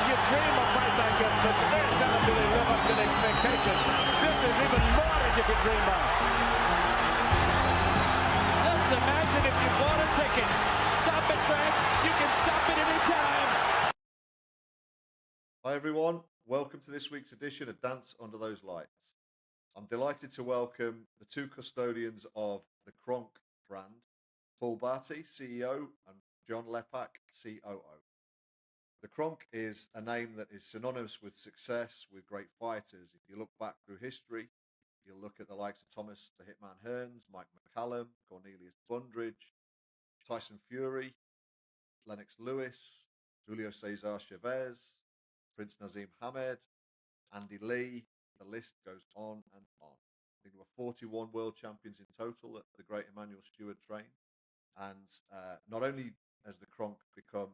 You dream of fights like this, but very seldom do they live up to the expectation. This is even more than you could dream of. Just imagine if you bought a ticket. Stop it, Greg. You can stop it anytime. Hi everyone, welcome to this week's edition of Dance Under Those Lights. I'm delighted to welcome the two custodians of the KRONK brand, Paul Bhatti, CEO, and John Lepak, COO. The KRONK is a name that is synonymous with success, with great fighters. If you look back through history, you'll look at the likes of Thomas the Hitman Hearns, Mike McCallum, Cornelius Bundridge, Tyson Fury, Lennox Lewis, Julio Cesar Chavez, Prince Nazim Hamed, Andy Lee. The list goes on and on. I think there were 41 world champions in total that the great Emmanuel Stewart trained. And not only has the KRONK become,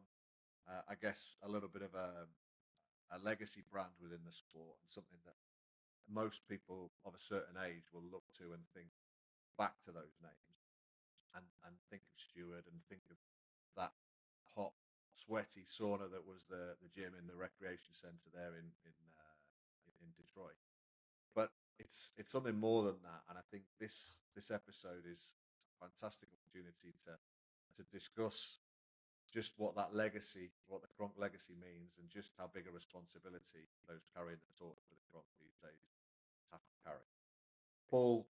I guess, a little bit of a legacy brand within the sport, and something that most people of a certain age will look to and think back to those names and think of Stewart and think of that hot, sweaty sauna that was the gym in the recreation centre there in Detroit. But it's something more than that, and I think this episode is a fantastic opportunity to discuss just what that legacy, what the KRONK legacy means, and just how big a responsibility those carrying the torch for the KRONK these days have to carry. Paul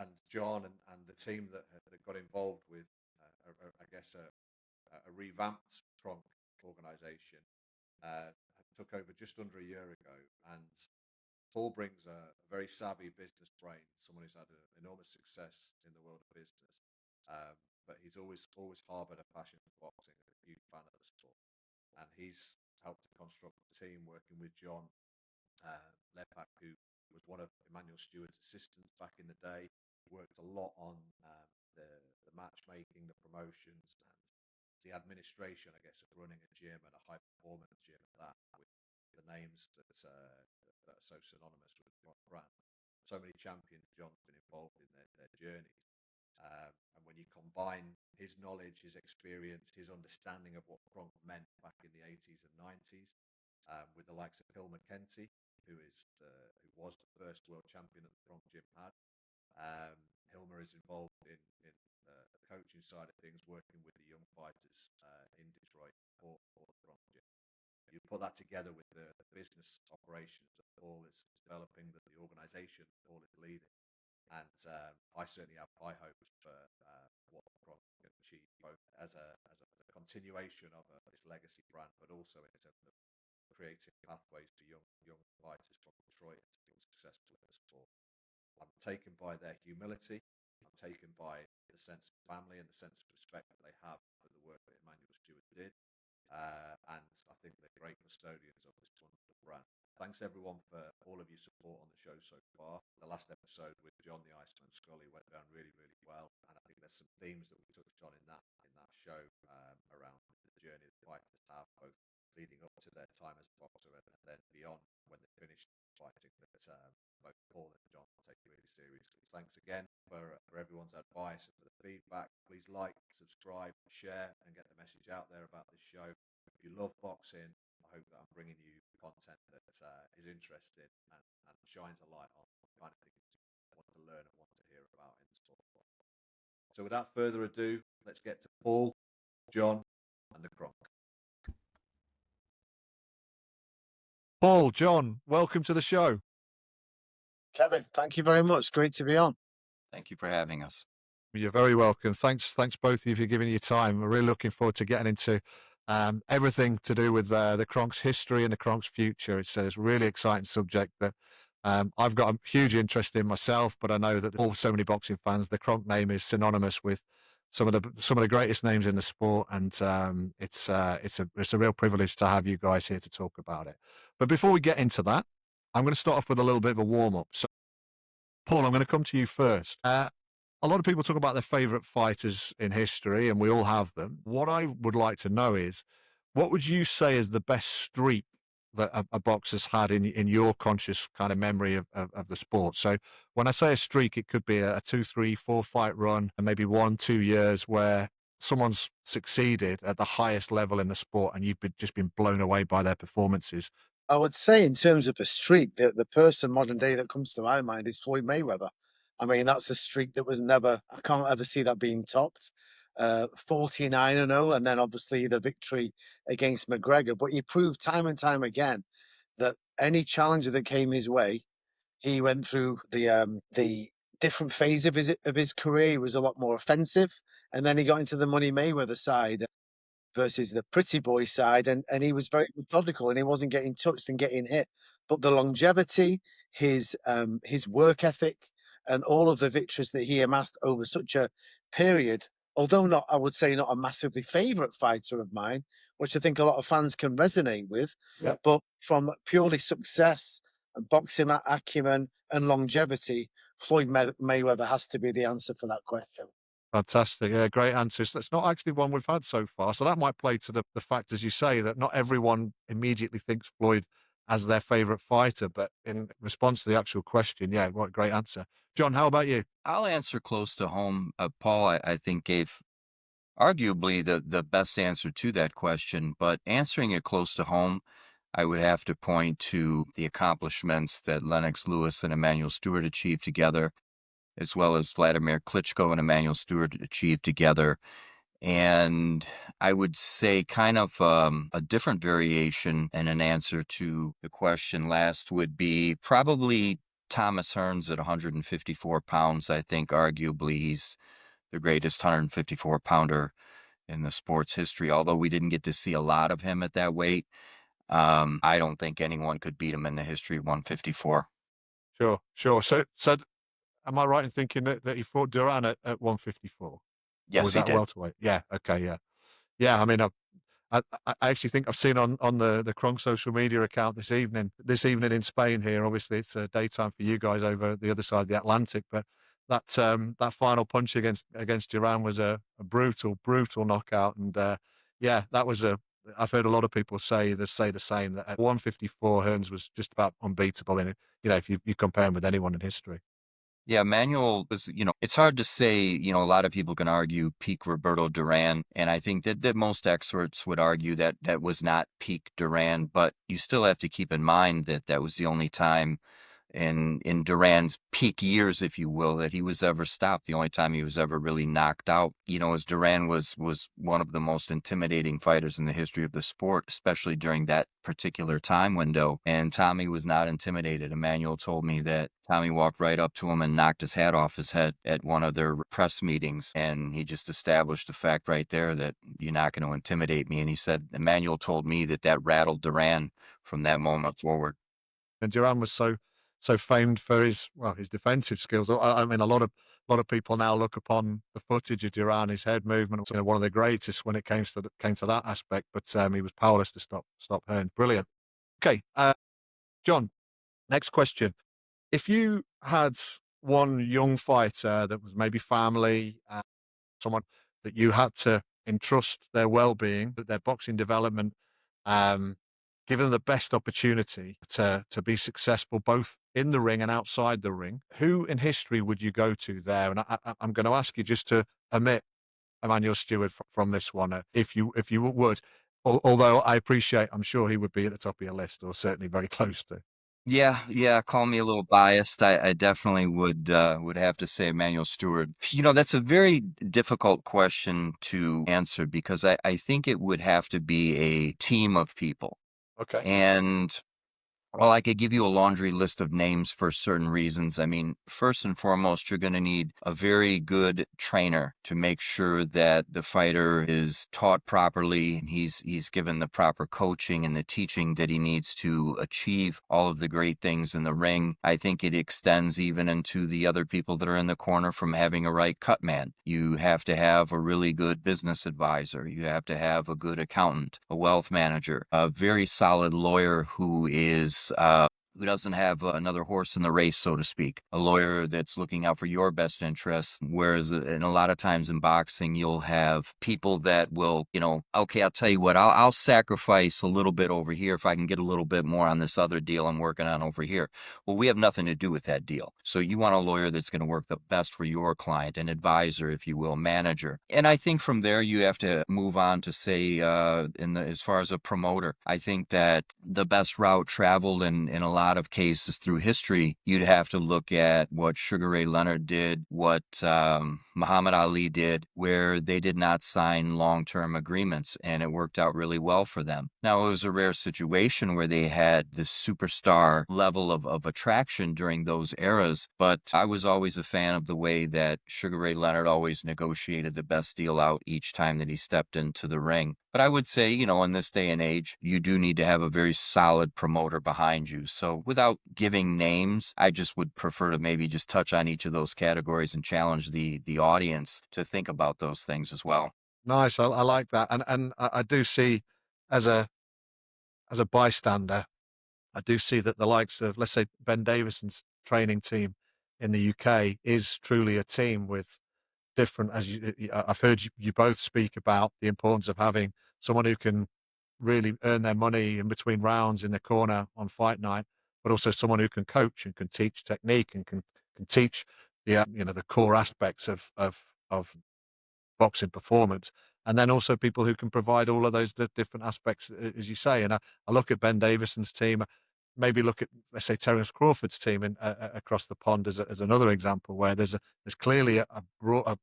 and John and the team that got involved with, I guess, a revamped KRONK organisation took over just under a year ago, and Paul brings a very savvy business brain, someone who's had enormous success in the world of business, but he's always harboured a passion for boxing, a huge fan of the sport, and he's helped to construct a team working with John Lepak, who was one of Emmanuel Stewart's assistants back in the day. Worked a lot on the matchmaking, the promotions, and the administration, I guess, of running a gym and a high performance gym at that, with the names that are so synonymous with the brand. So many champions John's been involved in their journeys. And when you combine his knowledge, his experience, his understanding of what KRONK meant back in the 80s and 90s, with the likes of Hill McKenty, who was the first world champion that the KRONK gym had. Hilmer is involved in the coaching side of things, working with the young fighters in Detroit for the KRONK gym. You put that together with the business operations that Paul is developing, that the organisation Paul is leading, and I certainly have high hopes for what KRONK can achieve, both as a continuation of this legacy brand, but also in terms of creating pathways for young fighters from Detroit to be successful in the sport. I'm taken by their humility. I'm taken by the sense of family and the sense of respect that they have for the work that Emmanuel Stewart did. And I think they're great custodians of this wonderful brand. Thanks everyone for all of your support on the show so far. The last episode with John the Iceman Scully went down really, really well, and I think there's some themes that we touched on in that show around the journey that fighters have, both leading up to their time as a boxer and then beyond when they finish fighting, that both Paul and John take really seriously. Thanks again for everyone's advice and for the feedback. Please like, subscribe, share, and get the message out there about this show. If you love boxing, I hope that I'm bringing you content that is interesting and shines a light on the kind of things you want to learn and want to hear about in the sport. So without further ado, let's get to Paul, John, and the KRONK. Paul, John, welcome to the show. Kevin, thank you very much. Great to be on. Thank you for having us. You're very welcome. Thanks both of you for giving your time. We're really looking forward to getting into everything to do with the KRONK's history and the KRONK's future. It's a really exciting subject that I've got a huge interest in myself, but I know that so many boxing fans, the KRONK name is synonymous with some of the greatest names in the sport, and it's a real privilege to have you guys here to talk about it. But before we get into that, I'm going to start off with a little bit of a warm-up. So, Paul, I'm going to come to you first. A lot of people talk about their favourite fighters in history, and we all have them. What I would like to know is, what would you say is the best streak that a boxer's had in your conscious kind of memory of the sport? So when I say a streak, it could be a 2, 3, 4 fight run, and maybe 1, 2 years where someone's succeeded at the highest level in the sport and you've just been blown away by their performances? I would say in terms of a streak, the person modern day that comes to my mind is Floyd Mayweather. I mean, that's a streak that was never, I can't ever see that being topped. 49-0, and then obviously the victory against McGregor. But he proved time and time again that any challenger that came his way, he went through the different phase of his career. He was a lot more offensive, and then he got into the Money Mayweather side versus the pretty boy side, and he was very methodical, and he wasn't getting touched and getting hit. But the longevity, his work ethic, and all of the victories that he amassed over such a period, although not, I would say, not a massively favourite fighter of mine, which I think a lot of fans can resonate with, Yep. but from purely success and boxing acumen and longevity, Floyd Mayweather has to be the answer for that question. Fantastic. Yeah, great answers. That's not actually one we've had so far. So that might play to the fact, as you say, that not everyone immediately thinks Floyd as their favourite fighter. But in response to the actual question, yeah, what a great answer. John, how about you? I'll answer close to home. Paul, I think, gave arguably the best answer to that question, but answering it close to home, I would have to point to the accomplishments that Lennox Lewis and Emmanuel Stewart achieved together, as well as Vladimir Klitschko and Emmanuel Stewart achieved together. And I would say kind of a different variation and an answer to the question last would be probably Thomas Hearns at 154 pounds. I think arguably he's the greatest 154 pounder in the sport's history. Although we didn't get to see a lot of him at that weight, I don't think anyone could beat him in the history of 154. Sure, sure. So am I right in thinking that he fought Duran at 154? Or Yes, was he that did. welterweight? Yeah. Okay. Yeah. Yeah. I mean, I actually think I've seen on the KRONK social media account this evening in Spain here. Obviously, it's daytime for you guys over the other side of the Atlantic, but that final punch against Duran was a brutal knockout, and yeah, that was a. I've heard a lot of people say the same, that at 154 Hearns was just about unbeatable in it. If you compare him with anyone in history. Yeah, Manuel was, it's hard to say, a lot of people can argue peak Roberto Duran, and I think that most experts would argue that that was not peak Duran, but you still have to keep in mind that that was the only time in Duran's peak years, if you will, that he was ever stopped. The only time he was ever really knocked out, as Duran was one of the most intimidating fighters in the history of the sport, especially during that particular time window. And Tommy was not intimidated. Emmanuel told me that Tommy walked right up to him and knocked his hat off his head at one of their press meetings. And he just established the fact right there that you're not going to intimidate me. And he said, Emmanuel told me that rattled Duran from that moment forward. And Duran was so famed for his defensive skills. I mean, a lot of people now look upon the footage of Duran, his head movement, one of the greatest when it came to that aspect. But he was powerless to stop Hearn. Brilliant. Okay, John. Next question: if you had one young fighter that was maybe family, someone that you had to entrust their well-being, their boxing development, give them the best opportunity to be successful both in the ring and outside the ring, who in history would you go to there? And I'm going to ask you just to omit Emmanuel Stewart from this one, if you would. Although I appreciate, I'm sure he would be at the top of your list, or certainly very close to. Yeah. Call me a little biased. I definitely would have to say Emmanuel Stewart. That's a very difficult question to answer because I think it would have to be a team of people. Okay. And well, I could give you a laundry list of names for certain reasons. I mean, first and foremost, you're going to need a very good trainer to make sure that the fighter is taught properly and he's given the proper coaching and the teaching that he needs to achieve all of the great things in the ring. I think it extends even into the other people that are in the corner, from having a right cut man. You have to have a really good business advisor. You have to have a good accountant, a wealth manager, a very solid lawyer who is who doesn't have another horse in the race, so to speak, a lawyer that's looking out for your best interests. Whereas in a lot of times in boxing, you'll have people that will, okay, I'll tell you what, I'll sacrifice a little bit over here if I can get a little bit more on this other deal I'm working on over here. Well, we have nothing to do with that deal. So you want a lawyer that's going to work the best for your client, an advisor, if you will, manager. And I think from there, you have to move on to say, as far as a promoter, I think that the best route traveled in a lot of cases through history, you'd have to look at what Sugar Ray Leonard did, what Muhammad Ali did, where they did not sign long-term agreements, and it worked out really well for them. Now, it was a rare situation where they had this superstar level of attraction during those eras, but I was always a fan of the way that Sugar Ray Leonard always negotiated the best deal out each time that he stepped into the ring. But I would say, in this day and age, you do need to have a very solid promoter behind you. So without giving names, I just would prefer to maybe just touch on each of those categories and challenge the audience to think about those things as well. Nice. I like that. And I do see as a bystander, I do see that the likes of, let's say, Ben Davison's training team in the UK is truly a team with different, I've heard you both speak about the importance of having someone who can really earn their money in between rounds in the corner on fight night, but also someone who can coach and can teach technique and can teach the core aspects of boxing performance. And then also people who can provide all of those different aspects, as you say. And I look at Ben Davison's team, maybe look at, let's say, Terence Crawford's team across the pond as another example, where there's clearly a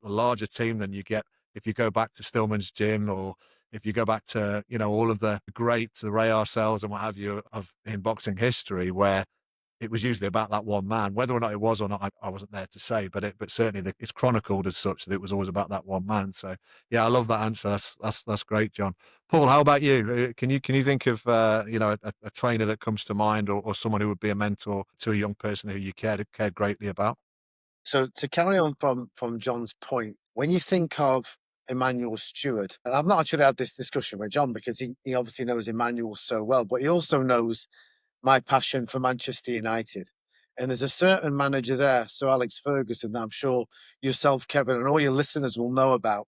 larger team than you get if you go back to Stillman's gym, or if you go back to, all of the greats, the Ray Arcells and what have you in boxing history, where it was usually about that one man. Whether or not it was or not, I wasn't there to say, but certainly it's chronicled as such that it was always about that one man. So yeah, I love that answer. That's great, John. Paul, how about you? Can you think of a trainer that comes to mind, or someone who would be a mentor to a young person who you cared greatly about? So to carry on from John's point, when you think of Emmanuel Stewart, and I've not actually had this discussion with John because he obviously knows Emmanuel so well, but he also knows my passion for Manchester United. And there's a certain manager there, Sir Alex Ferguson, that I'm sure yourself, Kevin, and all your listeners will know about,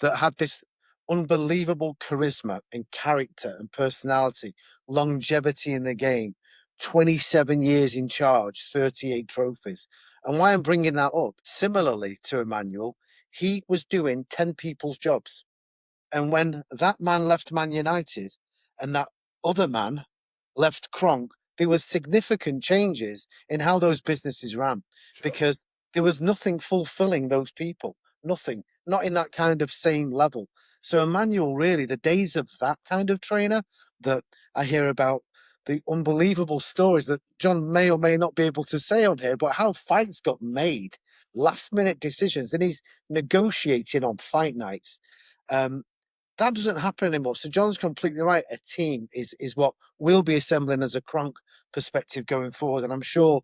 that had this unbelievable charisma and character and personality, longevity in the game, 27 years in charge, 38 trophies. And why I'm bringing that up, similarly to Emmanuel, he was doing 10 people's jobs. And when that man left Man United and that other man left KRONK, there was significant changes in how those businesses ran, because there was nothing fulfilling those people, nothing, not in that kind of same level. So Emmanuel, really, the days of that kind of trainer that I hear about, the unbelievable stories that John may or may not be able to say on here, but how fights got made, last minute decisions, and he's negotiating on fight nights. That doesn't happen anymore. So John's completely right. A team is what we'll be assembling as a KRONK perspective going forward. And I'm sure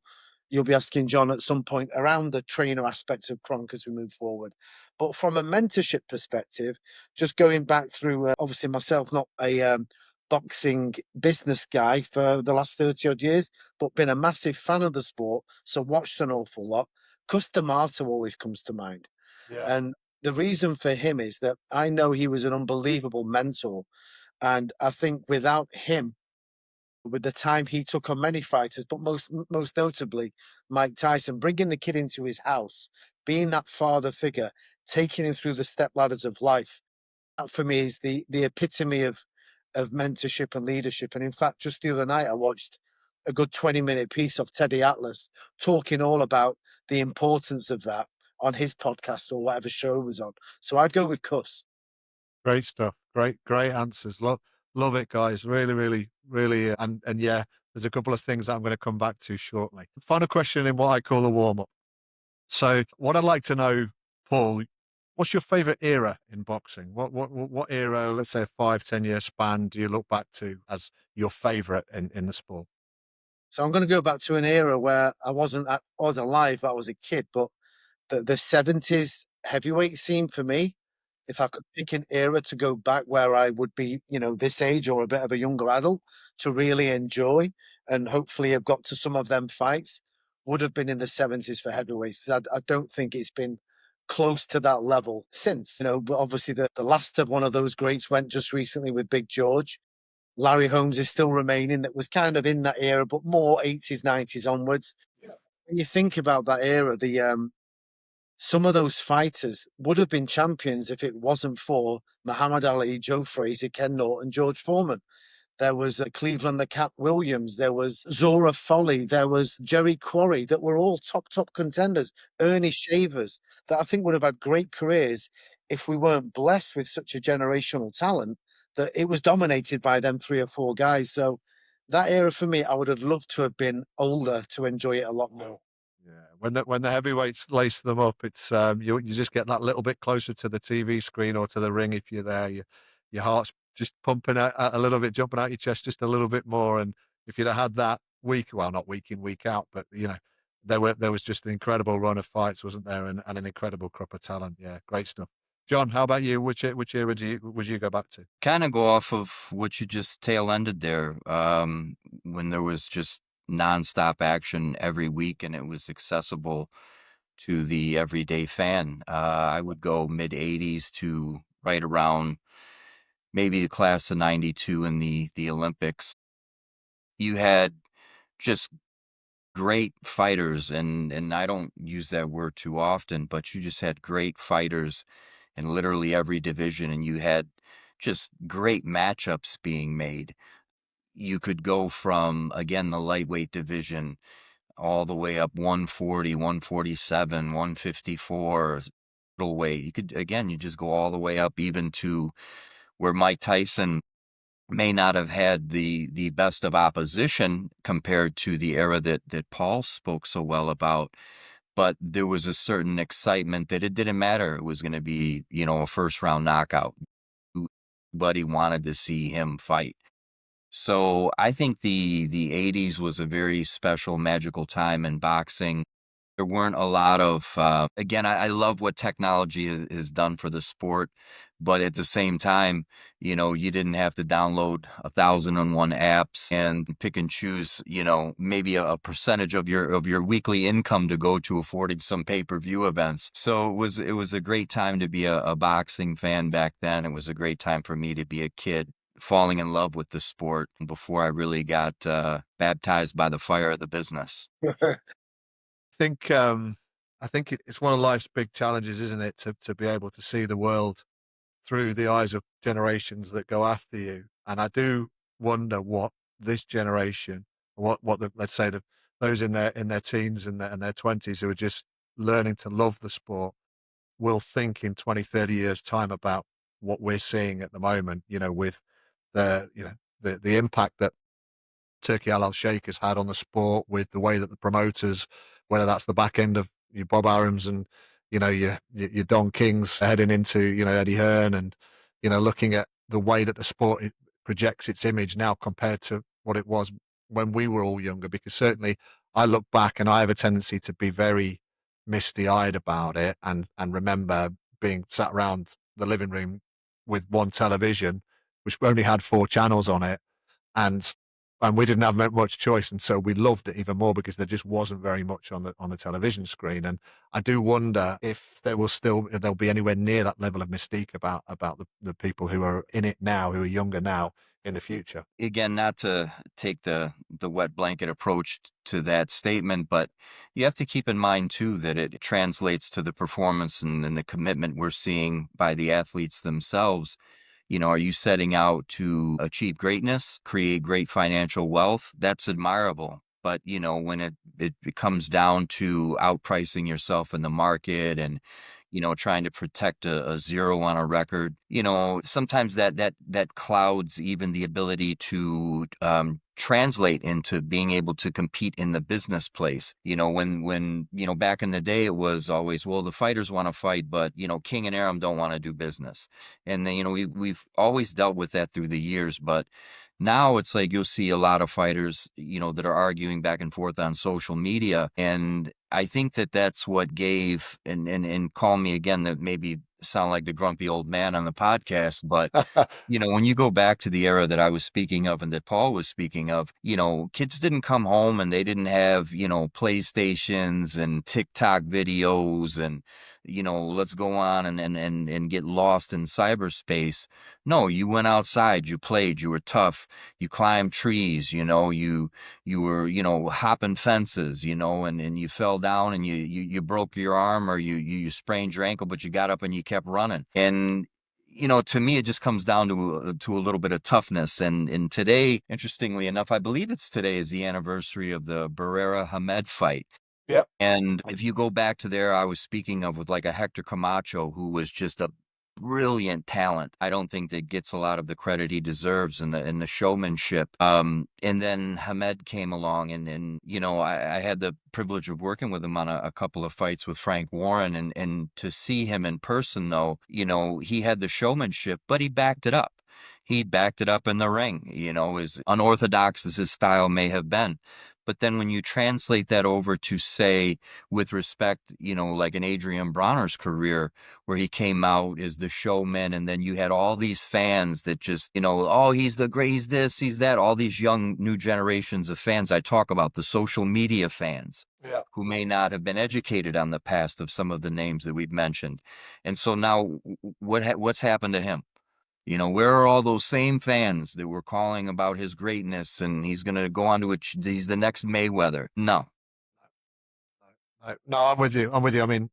you'll be asking John at some point around the trainer aspects of KRONK as we move forward. But from a mentorship perspective, just going back through, obviously myself, not a boxing business guy for the last 30 odd years, but been a massive fan of the sport. So watched an awful lot. Cus D'Amato always comes to mind. Yeah. And the reason for him is that I know he was an unbelievable mentor. And I think without him, with the time he took on many fighters, but most notably Mike Tyson, bringing the kid into his house, being that father figure, taking him through the step ladders of life, that for me is the epitome of mentorship and leadership. And in fact, just the other night, I watched a good 20-minute piece of Teddy Atlas talking all about the importance of that on his podcast or whatever show it was on. So I'd go with Cuss. Great stuff. Great answers. Love it, guys. Really, really, really. And yeah, there's a couple of things that I'm going to come back to shortly. Final question in what I call a warm up. So what I'd like to know, Paul, what's your favorite era in boxing? What era, let's say a 5-10 year span, do you look back to as your favorite in the sport? So I'm going to go back to an era where I was alive, but I was a kid. But the 70s heavyweight scene for me, if I could pick an era to go back where I would be, this age or a bit of a younger adult to really enjoy and hopefully have got to some of them fights, would have been in the 70s for heavyweights. 'Cause I don't think it's been close to that level since, but obviously the last of one of those greats went just recently with Big George. Larry Holmes is still remaining, that was kind of in that era, but more 80s, 90s onwards. When you think about that era, some of those fighters would have been champions if it wasn't for Muhammad Ali, Joe Frazier, Ken Norton, George Foreman. There was Cleveland the Cat Williams. There was Zora Foley. There was Jerry Quarry, that were all top contenders. Ernie Shavers, that I think would have had great careers if we weren't blessed with such a generational talent that it was dominated by them 3 or 4 guys. So that era for me, I would have loved to have been older to enjoy it a lot more. Yeah, when the heavyweights lace them up, it's you just get that little bit closer to the TV screen or to the ring if you're there. Your heart's just pumping out a little bit, jumping out your chest just a little bit more. And if you'd have had that not week in, week out, but there was just an incredible run of fights, wasn't there? And an incredible crop of talent. Yeah, great stuff. John, how about you? Which era would you go back to? Kind of go off of what you just tail ended there. When there was just nonstop action every week and it was accessible to the everyday fan. I would go mid 80s to right around maybe the class of 92 in the Olympics. You had just great fighters, and I don't use that word too often, but you just had great fighters in literally every division, and you had just great matchups being made. You could go from, again, the lightweight division all the way up 140, 147, 154 middleweight. You could, again, you just go all the way up even to where Mike Tyson may not have had the best of opposition compared to the era that Paul spoke so well about, but there was a certain excitement that it didn't matter. It was going to be, a first round knockout. Everybody wanted to see him fight. So I think the 80s was a very special, magical time in boxing. There weren't a lot of, again, I love what technology has done for the sport, but at the same time, you didn't have to download 1,001 apps and pick and choose, maybe a percentage of your weekly income to go to affording some pay-per-view events. So it was a great time to be a boxing fan back then. It was a great time for me to be a kid falling in love with the sport before I really got baptized by the fire of the business. Think I think it's one of life's big challenges, isn't it, to be able to see the world through the eyes of generations that go after you. And I do wonder what this generation, let's say those in their teens and their 20s who are just learning to love the sport will think in 20, 30 years time about what we're seeing at the moment, with the impact that Turkey Al Sheikh has had on the sport, with the way that the promoters, whether that's the back end of your Bob Arums and your Don Kings heading into Eddie Hearn, and looking at the way that the sport projects its image now compared to what it was when we were all younger. Because certainly I look back and I have a tendency to be very misty eyed about it, and remember being sat around the living room with one television, which only had 4 channels on it, and we didn't have much choice, and so we loved it even more because there just wasn't very much on the television screen. And I do wonder if there'll be anywhere near that level of mystique about the people who are in it now, who are younger now, in the future. Again, not to take the wet blanket approach to that statement, but you have to keep in mind too that it translates to the performance and the commitment we're seeing by the athletes themselves. Are you setting out to achieve greatness, create great financial wealth? That's admirable. But, when it comes down to outpricing yourself in the market and, trying to protect a zero on a record, sometimes that clouds even the ability to translate into being able to compete in the business place. When back in the day, it was always, well, the fighters want to fight, but, King and Aram don't want to do business. And then, we've always dealt with that through the years, but now it's like you'll see a lot of fighters, that are arguing back and forth on social media. And I think that that's what gave, and call me again, that maybe sound like the grumpy old man on the podcast, but when you go back to the era that I was speaking of and that Paul was speaking of, kids didn't come home and they didn't have, PlayStations and TikTok videos and, let's go on and get lost in cyberspace. No, you went outside, you played, you were tough, you climbed trees, you were, hopping fences, and you fell down and you broke your arm or you sprained your ankle, but you got up and you kept running. And, to me, it just comes down to a little bit of toughness. And today, interestingly enough, I believe today is the anniversary of the Barrera Hamed fight. Yep. And if you go back to there, I was speaking of with like a Hector Camacho, who was just a brilliant talent. I don't think that gets a lot of the credit he deserves in the showmanship. And then Hamed came along and I had the privilege of working with him on a couple of fights with Frank Warren and to see him in person though, he had the showmanship, but he backed it up. He backed it up in the ring, as unorthodox as his style may have been. But then when you translate that over to say, with respect, like an Adrian Bronner's career, where he came out as the showman, and then you had all these fans that just, oh, he's the great, he's this, he's that, all these young new generations of fans. I talk about the social media fans who may not have been educated on the past of some of the names that we've mentioned. And so now what's happened to him? Where are all those same fans that were calling about his greatness and he's going to go on to he's the next Mayweather? No. No, I'm with you. I mean,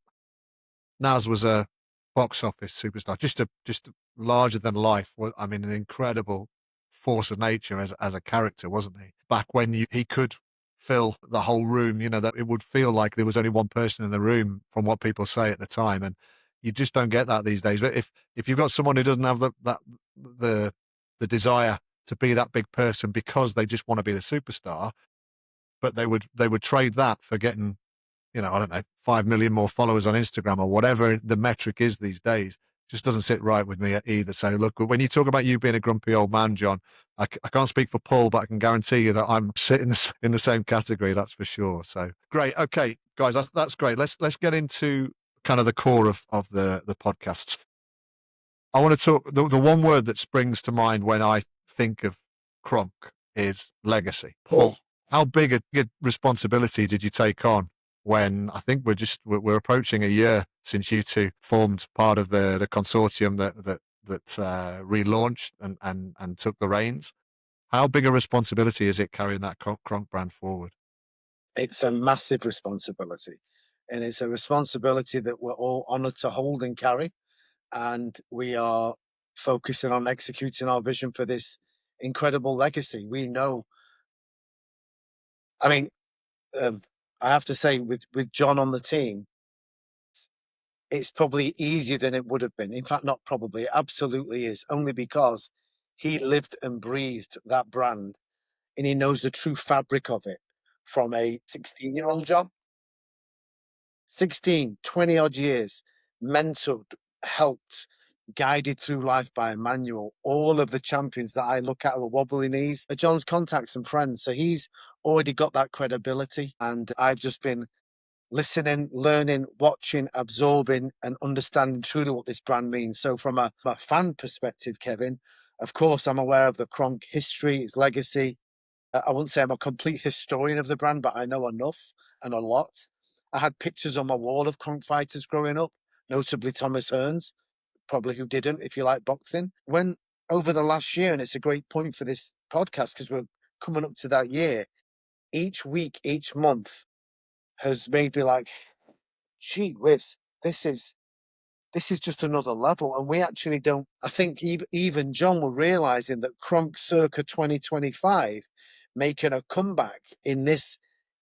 Naz was a box office superstar, just larger than life. I mean, an incredible force of nature as a character, wasn't he? Back when he could fill the whole room, that it would feel like there was only one person in the room from what people say at the time. And you just don't get that these days. But if you've got someone who doesn't have the desire to be that big person because they just want to be the superstar, but they would trade that for getting, I don't know, 5 million more followers on Instagram or whatever the metric is these days, just doesn't sit right with me either. So look, when you talk about you being a grumpy old man, John, I can't speak for Paul, but I can guarantee you that I'm sitting in the same category. That's for sure. So great. Okay, guys, that's great. Let's get into kind of the core of the podcast. I want to talk, the one word that springs to mind when I think of KRONK is legacy. Paul, how big a responsibility did you take on when I think we're approaching a year since you two formed part of the consortium that relaunched and took the reins? How big a responsibility is it carrying that KRONK brand forward? It's a massive responsibility, and it's a responsibility that we're all honored to hold and carry. And we are focusing on executing our vision for this incredible legacy. We know, I mean, I have to say, with John on the team, it's probably easier than it would have been. In fact, not probably, it absolutely is, only because he lived and breathed that brand and he knows the true fabric of it from a 16-year-old John. 16, 20 odd years, mentored, helped, guided through life by a manual. All of the champions that I look at with wobbly knees are John's contacts and friends. So he's already got that credibility. And I've just been listening, learning, watching, absorbing, and understanding truly what this brand means. So from a fan perspective, Kevin, of course, I'm aware of the KRONK history, its legacy. I wouldn't say I'm a complete historian of the brand, but I know enough and a lot. I had pictures on my wall of KRONK fighters growing up, notably Thomas Hearns, probably who didn't, if you like boxing. When over the last year, and it's a great point for this podcast because we're coming up to that year, each week, each month has made me like, gee whiz, this is just another level. And we actually don't, I think even John were realizing that KRONK circa 2025 making a comeback in this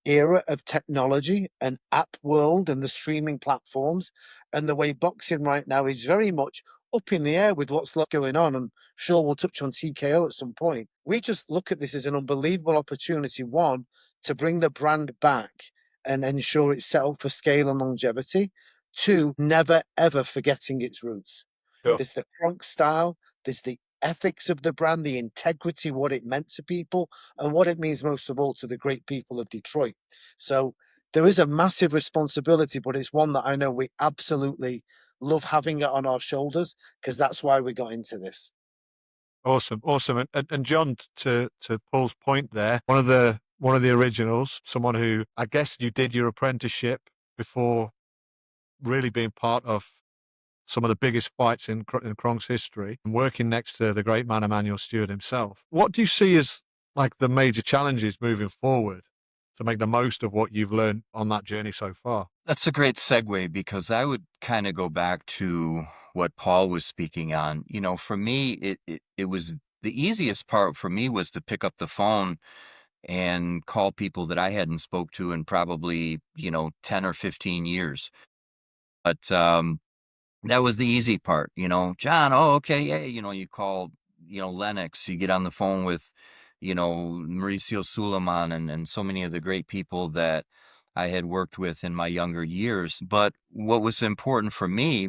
era of technology and app world and the streaming platforms and the way boxing right now is very much up in the air with what's going on. I'm sure we'll touch on TKO at some point. We just look at this as an unbelievable opportunity, one, to bring the brand back and ensure it's set up for scale and longevity. Two, never ever forgetting its roots. Sure. There's the KRONK style, there's the ethics of the brand, the integrity, what it meant to people, and what it means most of all to the great people of Detroit. So there is a massive responsibility, but it's one that I know we absolutely love having it on our shoulders, because that's why we got into this. Awesome, awesome. And John, to Paul's point there, one of the originals, someone who I guess you did your apprenticeship before really being part of some of the biggest fights in KRONK's history, and working next to the great man Emmanuel Stewart himself. What do you see as like the major challenges moving forward to make the most of what you've learned on that journey so far? That's a great segue, because I would kind of go back to what Paul was speaking on. For me, it was the easiest part for me was to pick up the phone and call people that I hadn't spoke to in probably, 10 or 15 years. But that was the easy part, John, oh, okay, yeah, you call, Lennox, you get on the phone with, Mauricio Suleiman and so many of the great people that I had worked with in my younger years. But what was important for me,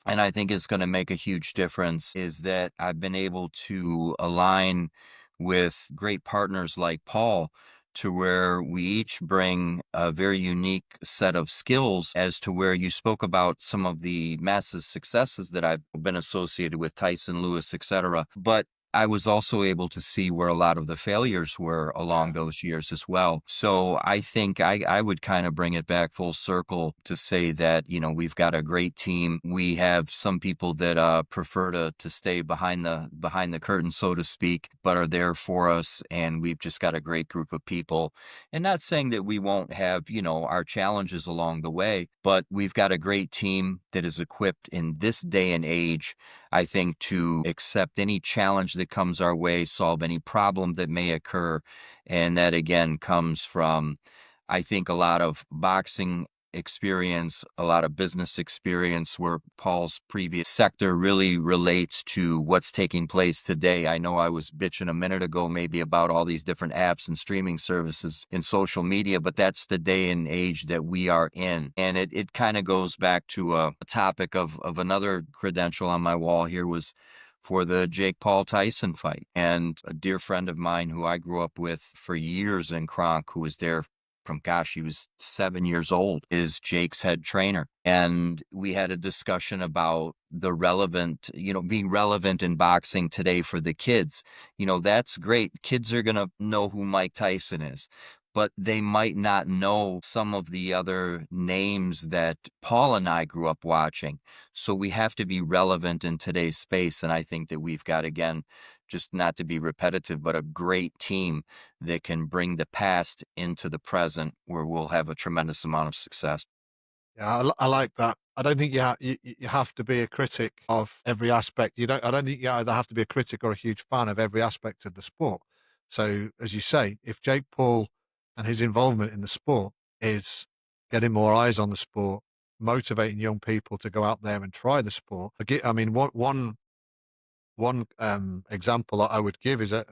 and I think is going to make a huge difference, is that I've been able to align with great partners like Paul, to where we each bring a very unique set of skills, as to where you spoke about some of the massive successes that I've been associated with, Tyson Lewis, etc. But I was also able to see where a lot of the failures were along those years as well. So I think I would kind of bring it back full circle to say that, we've got a great team. We have some people that prefer to stay behind the curtain, so to speak, but are there for us. And we've just got a great group of people. And not saying that we won't have, our challenges along the way, but we've got a great team that is equipped in this day and age, I think, to accept any challenge that comes our way, solve any problem that may occur. And that, again, comes from, I think, a lot of boxing experience, a lot of business experience, where Paul's previous sector really relates to what's taking place today. I know I was bitching a minute ago maybe about all these different apps and streaming services in social media, but that's the day and age that we are in. And it kind of goes back to a topic of another credential on my wall here, was for the Jake Paul Tyson fight. And a dear friend of mine who I grew up with for years in KRONK, who was there from, gosh, he was 7 years old, is Jake's head trainer. And we had a discussion about the relevant, being relevant in boxing today for the kids. That's great. Kids are going to know who Mike Tyson is, but they might not know some of the other names that Paul and I grew up watching. So we have to be relevant in today's space. And I think that we've got, again, just not to be repetitive, but a great team that can bring the past into the present, where we'll have a tremendous amount of success. Yeah, I like that. I don't think you have to be a critic of every aspect. I don't think you either have to be a critic or a huge fan of every aspect of the sport. So, as you say, if Jake Paul and his involvement in the sport is getting more eyes on the sport, motivating young people to go out there and try the sport. I mean, one example I would give is a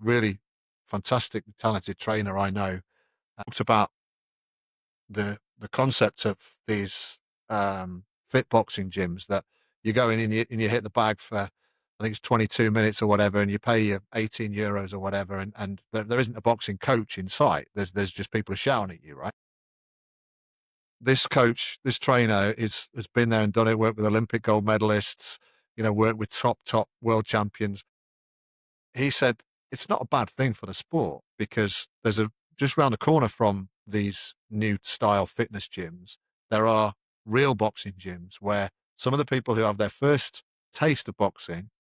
really fantastic, talented trainer I know. Talks about the concept of these fit boxing gyms, that you go in and you hit the bag for, I think it's 22 minutes or whatever, and you pay your €18 or whatever, and there isn't a boxing coach in sight. There's just people shouting at you, right? This coach, this trainer has been there and done it, worked with Olympic gold medalists, worked with top world champions. He said it's not a bad thing for the sport, because just round the corner from these new style fitness gyms, there are real boxing gyms where some of the people who have their first taste of boxing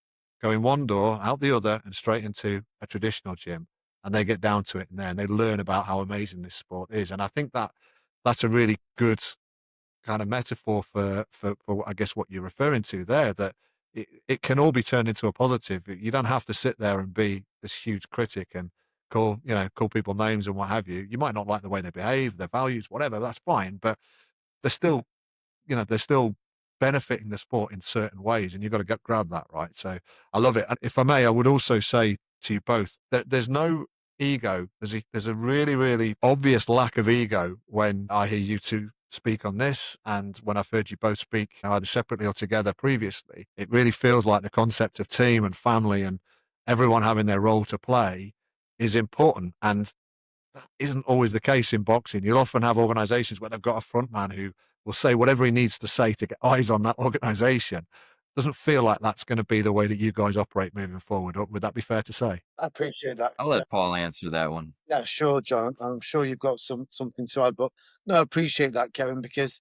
go in one door, out the other, and straight into a traditional gym, and they get down to it in there and they learn about how amazing this sport is. And I think that's a really good kind of metaphor for I guess what you're referring to there, that it can all be turned into a positive. You don't have to sit there and be this huge critic and call people names and what have you. You might not like the way they behave, their values, whatever, that's fine, but they're still, they're still benefiting the sport in certain ways, and you've got to grab that, right? So I love it. And if I may, I would also say to you both that there's no ego. There's a really, really obvious lack of ego when I hear you two speak on this, and when I've heard you both speak either separately or together previously. It really feels like the concept of team and family and everyone having their role to play is important, and that isn't always the case in boxing. You'll often have organizations where they've got a front man who will say whatever he needs to say to get eyes on that organization. Doesn't feel like that's going to be the way that you guys operate moving forward. Would that be fair to say? I appreciate that. I'll let Paul answer that one. Yeah, sure, John. I'm sure you've got something to add, but no, I appreciate that, Kevin, because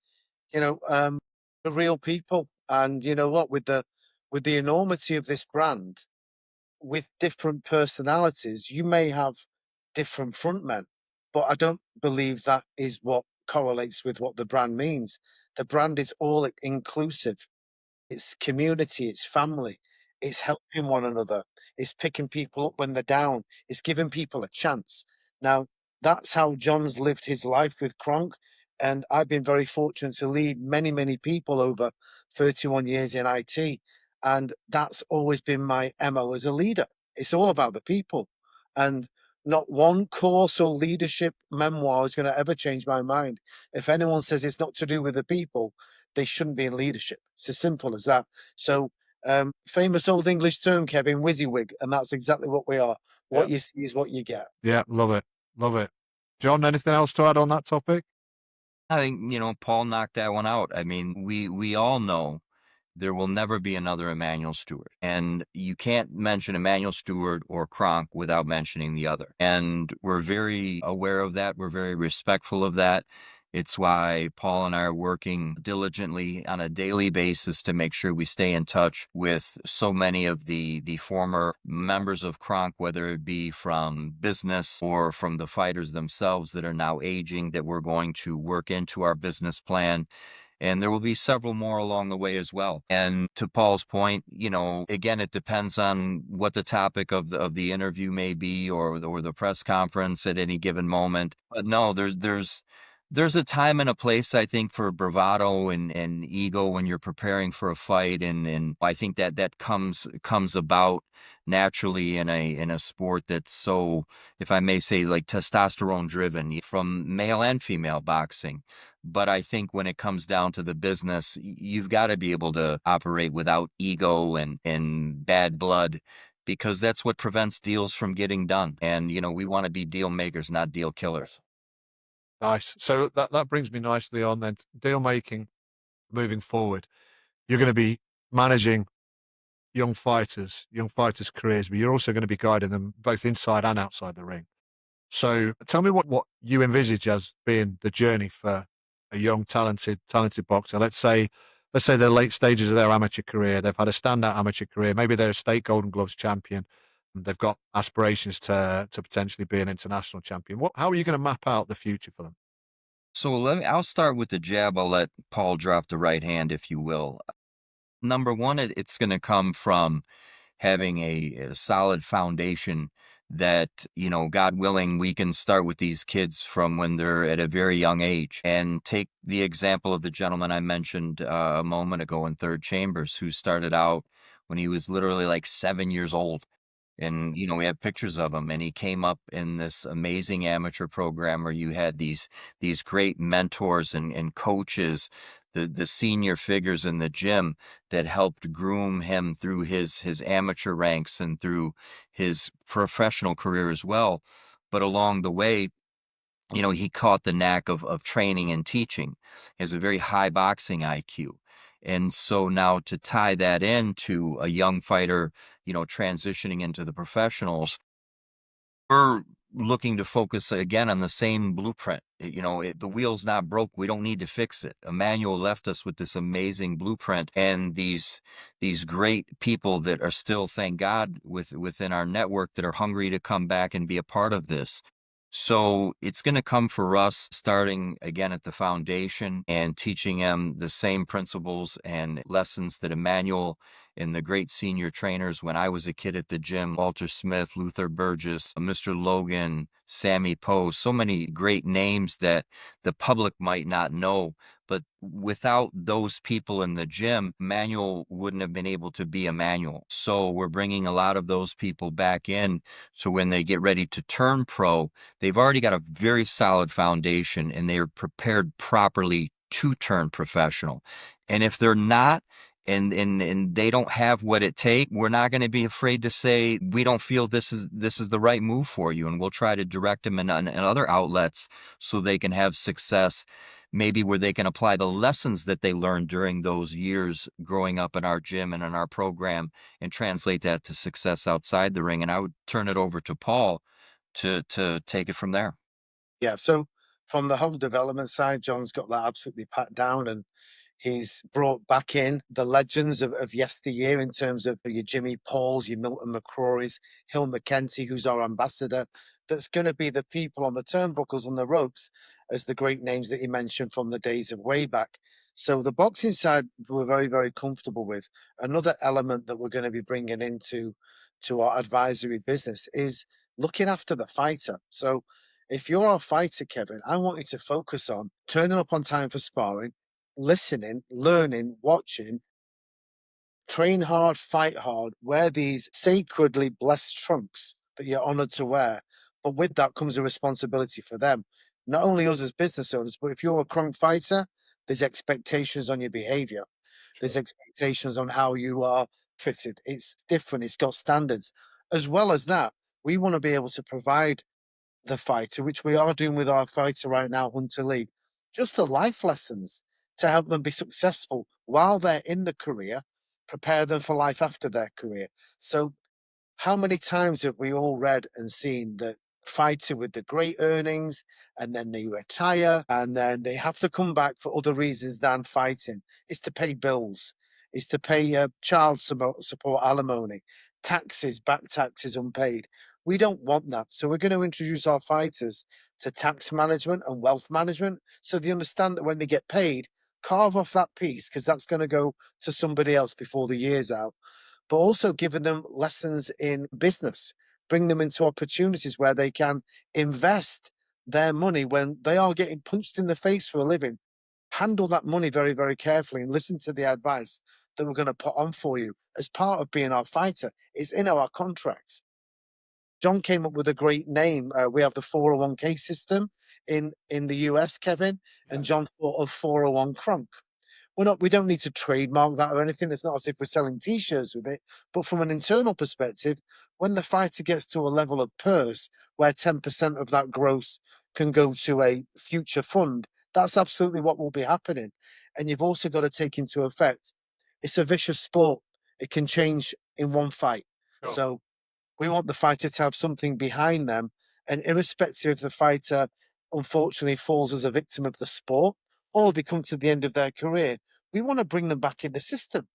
the real people, and you know what, with the enormity of this brand, with different personalities, you may have different frontmen, but I don't believe that is what correlates with what the brand means. The brand is all inclusive. It's community, it's family, it's helping one another, it's picking people up when they're down, it's giving people a chance. Now, that's how John's lived his life with KRONK, and I've been very fortunate to lead many, many people over 31 years in IT, and that's always been my MO as a leader. It's all about the people, and not one course or leadership memoir is going to ever change my mind. If anyone says it's not to do with the people, they shouldn't be in leadership. It's as simple as that. So, famous old English term, Kevin, WYSIWYG, and that's exactly what we are. What you see is what you get. Yeah, love it. Love it. John, anything else to add on that topic? I think, Paul knocked that one out. I mean, we all know there will never be another Emmanuel Stewart. And you can't mention Emmanuel Stewart or KRONK without mentioning the other. And we're very aware of that. We're very respectful of that. It's why Paul and I are working diligently on a daily basis to make sure we stay in touch with so many of the former members of KRONK, whether it be from business or from the fighters themselves that are now aging, that we're going to work into our business plan. And there will be several more along the way as well. And to Paul's point, again, it depends on what the topic of the interview may be, or the press conference at any given moment. But no, there's a time and a place, I think, for bravado and ego when you're preparing for a fight, and I think that comes about naturally in a sport that's so, if I may say, like testosterone driven, from male and female boxing. But I think when it comes down to the business, you've got to be able to operate without ego and bad blood, because that's what prevents deals from getting done. And we want to be deal makers, not deal killers. Nice. So that brings me nicely on then. Deal making moving forward. You're going to be managing young fighters' careers, but you're also going to be guiding them both inside and outside the ring. So tell me what you envisage as being the journey for a young, talented boxer. Let's say they're late stages of their amateur career. They've had a standout amateur career. Maybe they're a state Golden Gloves champion. And they've got aspirations to potentially be an international champion. How are you going to map out the future for them? So I'll start with the jab. I'll let Paul drop the right hand, if you will. Number one, it's going to come from having a solid foundation that, God willing, we can start with these kids from when they're at a very young age. And take the example of the gentleman I mentioned a moment ago in Third Chambers, who started out when he was literally like 7 years old. And, we have pictures of him, and he came up in this amazing amateur program where you had these great mentors and coaches, the senior figures in the gym that helped groom him through his amateur ranks and through his professional career as well. But along the way, he caught the knack of training and teaching. He has a very high boxing IQ. And so now to tie that into a young fighter, transitioning into the professionals, we're looking to focus again on the same blueprint. The wheel's not broke. We don't need to fix it. Emmanuel left us with this amazing blueprint and these great people that are still, thank God, within our network, that are hungry to come back and be a part of this. So it's going to come for us starting again at the foundation and teaching them the same principles and lessons that Emmanuel and the great senior trainers when I was a kid at the gym, Walter Smith, Luther Burgess, Mr. Logan, Sammy Poe, so many great names that the public might not know. But without those people in the gym, Emmanuel wouldn't have been able to be Emmanuel. So we're bringing a lot of those people back in. So when they get ready to turn pro, they've already got a very solid foundation and they're prepared properly to turn professional. And if they're not, and they don't have what it takes, we're not going to be afraid to say, we don't feel this is the right move for you. And we'll try to direct them in other outlets so they can have success, maybe where they can apply the lessons that they learned during those years growing up in our gym and in our program and translate that to success outside the ring. And I would turn it over to Paul to take it from there. Yeah, so from the whole development side, John's got that absolutely packed down, and he's brought back in the legends of yesteryear in terms of your Jimmy Pauls, your Milton McCrory's, Hill McKenty, who's our ambassador. That's going to be the people on the turnbuckles and the ropes as the great names that you mentioned from the days of way back. So the boxing side, we're very, very comfortable with. Another element that we're going to be bringing into our advisory business is looking after the fighter. So if you're a fighter, Kevin, I want you to focus on turning up on time for sparring, listening, learning, watching, train hard, fight hard, wear these sacredly blessed trunks that you're honored to wear. But with that comes a responsibility for them. Not only us as business owners, but if you're a KRONK fighter, there's expectations on your behavior. There's expectations on how you are fitted. It's different. It's got standards. As well as that, we want to be able to provide the fighter, which we are doing with our fighter right now, Hunter Lee, just the life lessons to help them be successful while they're in the career, prepare them for life after their career. So how many times have we all read and seen the fighter with the great earnings and then they retire and then they have to come back for other reasons than fighting? It's to pay bills, it's to pay child support, alimony, taxes, back taxes unpaid. We don't want that. So we're going to introduce our fighters to tax management and wealth management so they understand that when they get paid, carve off that piece because that's going to go to somebody else before the year's out, but also giving them lessons in business, bring them into opportunities where they can invest their money when they are getting punched in the face for a living. Handle that money very, very carefully and listen to the advice that we're going to put on for you as part of being our fighter. It's in our contracts. John came up with a great name. We have the 401k system in the US, Kevin, and John thought of 401 KRONK. We don't need to trademark that or anything. It's not as if we're selling t-shirts with it. But from an internal perspective, when the fighter gets to a level of purse where 10% of that gross can go to a future fund, that's absolutely what will be happening. And you've also got to take into effect, it's a vicious sport. It can change in one fight. Sure. So we want the fighter to have something behind them. And irrespective if the fighter unfortunately falls as a victim of the sport or they come to the end of their career, we want to bring them back in the system.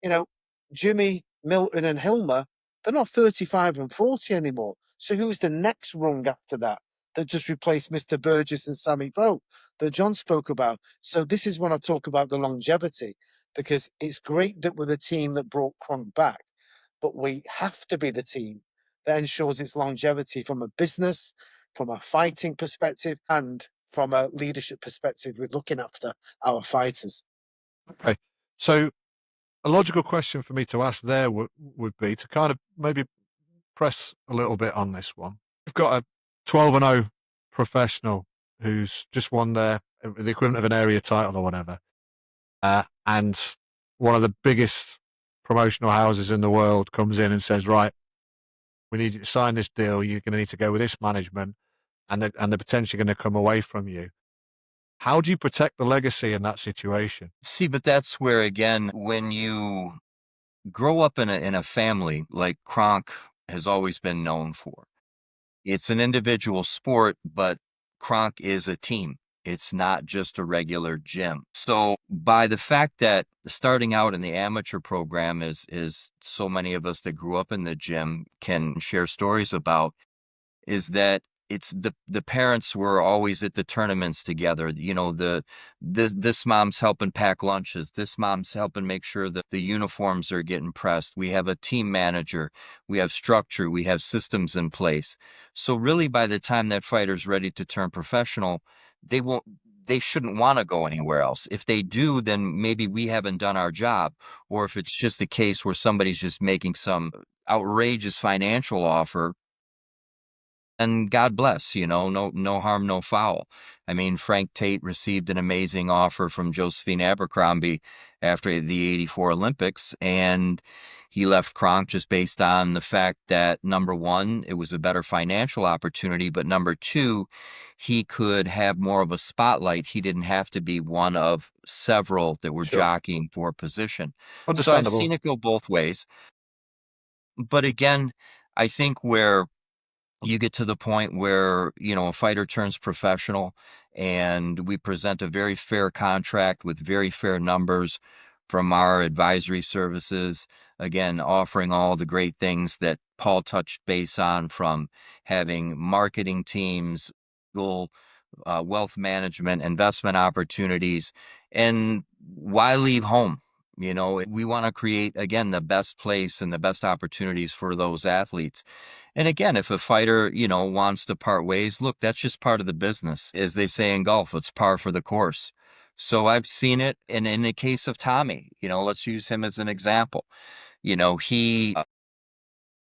You know, Jimmy, Milton, and Hilmer, they're not 35 and 40 anymore. So who's the next rung after that? That just replaced Mr. Burgess and Sammy Poe that John spoke about. So this is when I talk about the longevity, because it's great that we're the team that brought KRONK back, but we have to be the team that ensures its longevity from a business, from a fighting perspective, and from a leadership perspective with looking after our fighters. Okay. So a logical question for me to ask there would be to kind of maybe press a little bit on this one. We've got a 12-0 professional who's just won the equivalent of an area title or whatever. And one of the biggest promotional houses in the world comes in and says, right, we need you to sign this deal. You're going to need to go with this management and they're potentially going to come away from you. How do you protect the legacy in that situation? See, but that's where, again, when you grow up in a family like KRONK has always been known for, it's an individual sport, but KRONK is a team. It's not just a regular gym. So by the fact that starting out in the amateur program is so many of us that grew up in the gym can share stories about, is that it's the parents were always at the tournaments together. You know, this mom's helping pack lunches. This mom's helping make sure that the uniforms are getting pressed. We have a team manager. We have structure. We have systems in place. So really, by the time that fighter's ready to turn professional, they shouldn't want to go anywhere else. If they do, then maybe we haven't done our job. Or if it's just a case where somebody's just making some outrageous financial offer, and God bless, no harm, no foul. I mean, Frank Tate received an amazing offer from Josephine Abercrombie after the '84 Olympics, and he left KRONK just based on the fact that, number one, it was a better financial opportunity, but number two, he could have more of a spotlight. He didn't have to be one of several that were Sure. jockeying for position. So I've Understandable. seen it go both ways. But again, I think where you get to the point where, a fighter turns professional and we present a very fair contract with very fair numbers from our advisory services, again, offering all the great things that Paul touched base on, from having marketing teams, legal, wealth management, investment opportunities. And why leave home? We want to create, again, the best place and the best opportunities for those athletes. And again, if a fighter, wants to part ways, look, that's just part of the business. As they say in golf, it's par for the course. So I've seen it. And in the case of Tommy, let's use him as an example. He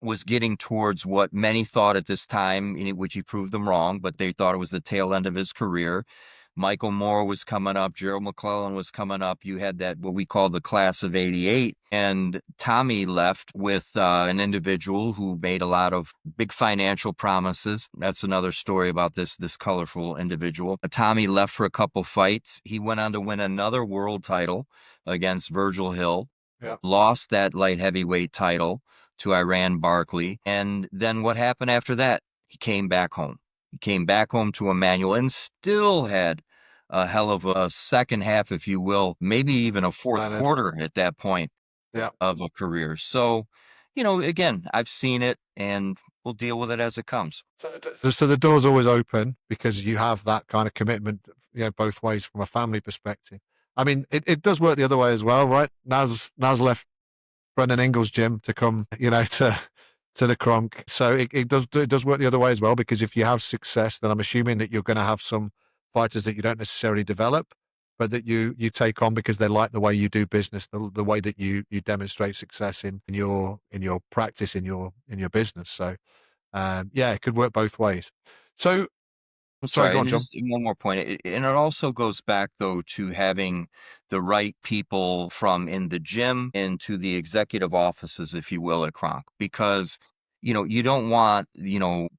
was getting towards what many thought at this time, which he proved them wrong, but they thought it was the tail end of his career. Michael Moore was coming up. Gerald McClellan was coming up. You had that, what we call the class of '88. And Tommy left with an individual who made a lot of big financial promises. That's another story about this colorful individual. Tommy left for a couple fights. He went on to win another world title against Virgil Hill. Yeah. Lost that light heavyweight title to Iran Barkley. And then what happened after that? He came back home. He came back home to Emmanuel and still had a hell of a second half, if you will, maybe even a fourth That is. quarter at that point Yeah. of a career. So, again, I've seen it and we'll deal with it as it comes. So the door's always open because you have that kind of commitment, both ways from a family perspective. I mean, it does work the other way as well, right? Naz left Brendan Ingles' gym to come, to the KRONK. So it does work the other way as well, because if you have success, then I'm assuming that you're going to have some fighters that you don't necessarily develop, but that you take on because they like the way you do business, the way that you demonstrate success in your practice, in your business. So yeah, it could work both ways. So I'm sorry, sorry, go on, and John. just one more point. And it also goes back, though, to having the right people from in the gym into the executive offices, if you will, at KRONK. Because, you don't want,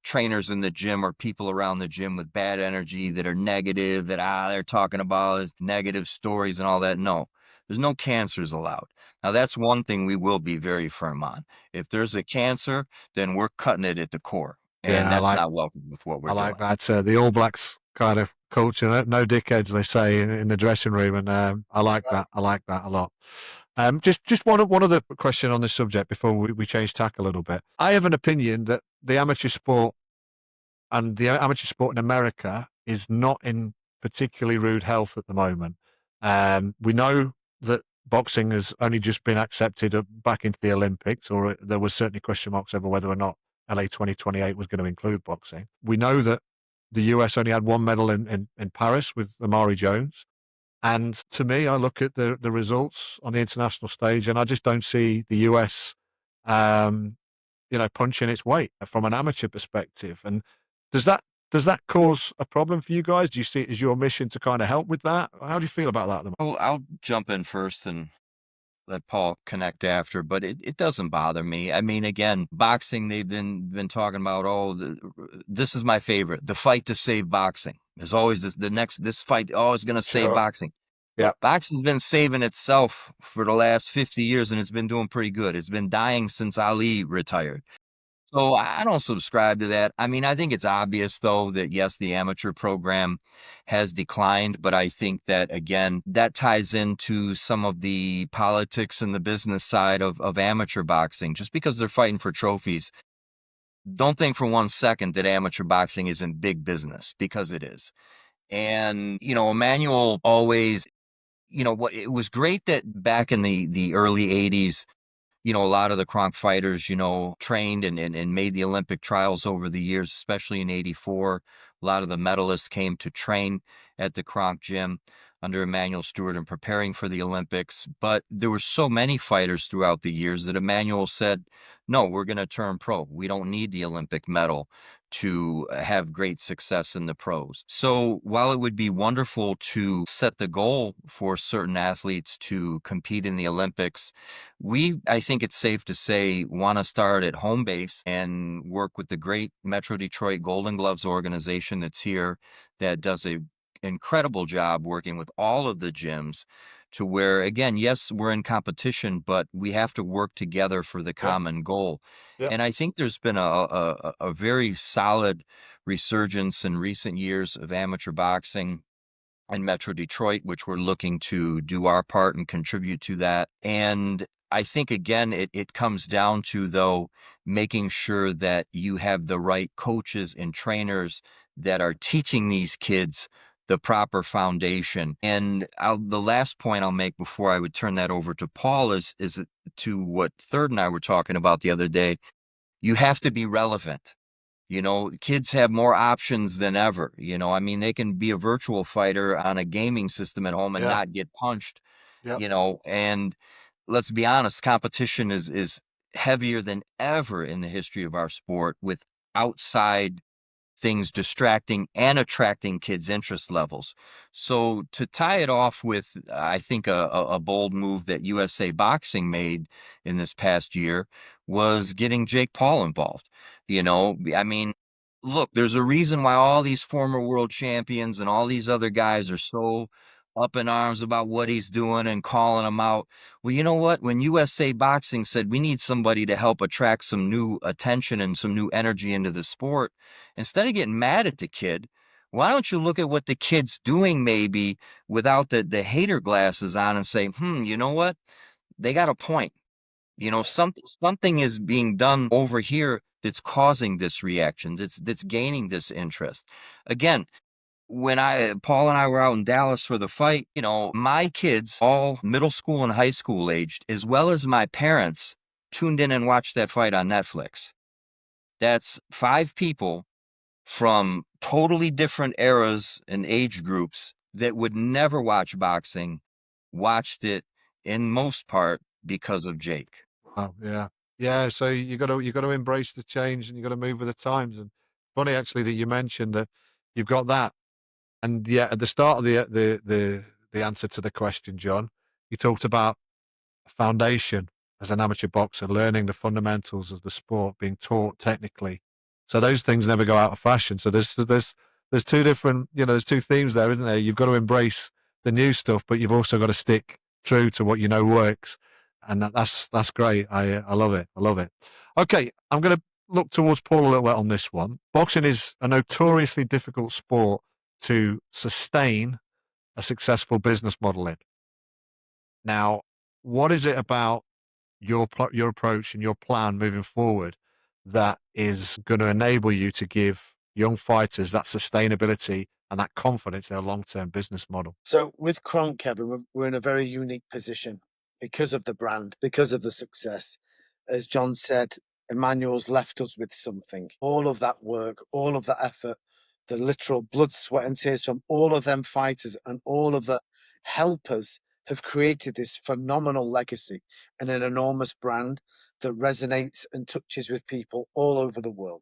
trainers in the gym or people around the gym with bad energy that are negative, that, they're talking about negative stories and all that. No, there's no cancers allowed. Now, that's one thing we will be very firm on. If there's a cancer, then we're cutting it at the core. And Yeah, that's not welcome with what I we're like doing. that. The All Blacks kind of culture, no dickheads, they say in the dressing room, and I like that. I like that a lot. Just one other question on this subject before we change tack a little bit. I have an opinion that the amateur sport in America is not in particularly rude health at the moment. We know that boxing has only just been accepted back into the Olympics, or there was certainly question marks over whether or not LA 2028 was going to include boxing. We know that the US only had one medal in Paris with Amari Jones. And to me, I look at the results on the international stage, and I just don't see the US, um, punching its weight from an amateur perspective. And does that cause a problem for you guys? Do you see it as your mission to kind of help with that? How do you feel about that at the moment? I'll jump in first and let Paul connect after, but it doesn't bother me. I mean, again, boxing, they've been talking about, this is my favorite, the fight to save boxing. There's always this fight, is going to save Sure. boxing. Yeah. Boxing's been saving itself for the last 50 years, and it's been doing pretty good. It's been dying since Ali retired. So I don't subscribe to that. I mean, I think it's obvious, though, that yes, the amateur program has declined, but I think that, again, that ties into some of the politics and the business side of amateur boxing. Just because they're fighting for trophies, don't think for one second that amateur boxing isn't big business, because it is. And, Emmanuel always, what it was great that back in the early '80s, a lot of the KRONK fighters, trained and made the Olympic trials over the years, especially in '84 A lot of the medalists came to train at the KRONK Gym under Emmanuel Stewart and preparing for the Olympics. But there were so many fighters throughout the years that Emmanuel said, no, we're going to turn pro. We don't need the Olympic medal to have great success in the pros. So while it would be wonderful to set the goal for certain athletes to compete in the Olympics, I think it's safe to say, want to start at home base and work with the great Metro Detroit Golden Gloves organization that's here that does a incredible job working with all of the gyms to where, again, yes, we're in competition, but we have to work together for the Yeah. common goal. Yeah. And I think there's been a very solid resurgence in recent years of amateur boxing in Metro Detroit, which we're looking to do our part and contribute to that. And I think, again, it comes down to, though, making sure that you have the right coaches and trainers that are teaching these kids the proper foundation. And the last point I'll make before I would turn that over to Paul is to what Third and I were talking about the other day. You have to be relevant. Kids have more options than ever. I mean, they can be a virtual fighter on a gaming system at home and Yeah. not get punched, Yep. and let's be honest, competition is heavier than ever in the history of our sport, with outside things distracting and attracting kids' interest levels. So to tie it off with, I think, a bold move that USA Boxing made in this past year was getting Jake Paul involved. I mean, look, there's a reason why all these former world champions and all these other guys are so up in arms about what he's doing and calling him out. Well, you know what? When USA Boxing said we need somebody to help attract some new attention and some new energy into the sport, instead of getting mad at the kid, why don't you look at what the kid's doing maybe without the hater glasses on and say, you know what? They got a point. Something is being done over here that's causing this reaction, that's gaining this interest. Again, when Paul and I were out in Dallas for the fight, my kids, all middle school and high school aged, as well as my parents, tuned in and watched that fight on Netflix. That's 5 people from totally different eras and age groups that would never watch boxing, watched it in most part because of Jake. Oh, yeah. Yeah, so you got to embrace the change and you got to move with the times. And funny actually that you mentioned that you've got that. And yeah, at the start of the answer to the question, John, you talked about foundation as an amateur boxer, learning the fundamentals of the sport, being taught technically. So those things never go out of fashion. So there's two different, there's two themes there, isn't there? You've got to embrace the new stuff, but you've also got to stick true to what you know works. And that's great. I love it. I love it. Okay, I'm going to look towards Paul a little bit on this one. Boxing is a notoriously difficult sport to sustain a successful business model in. Now, what is it about your approach and your plan moving forward that is going to enable you to give young fighters that sustainability and that confidence in a long-term business model? So with KRONK, Kevin, we're in a very unique position because of the brand, because of the success. As John said, Emmanuel's left us with something. All of that work, all of that effort, the literal blood, sweat, and tears from all of them fighters and all of the helpers have created this phenomenal legacy and an enormous brand that resonates and touches with people all over the world.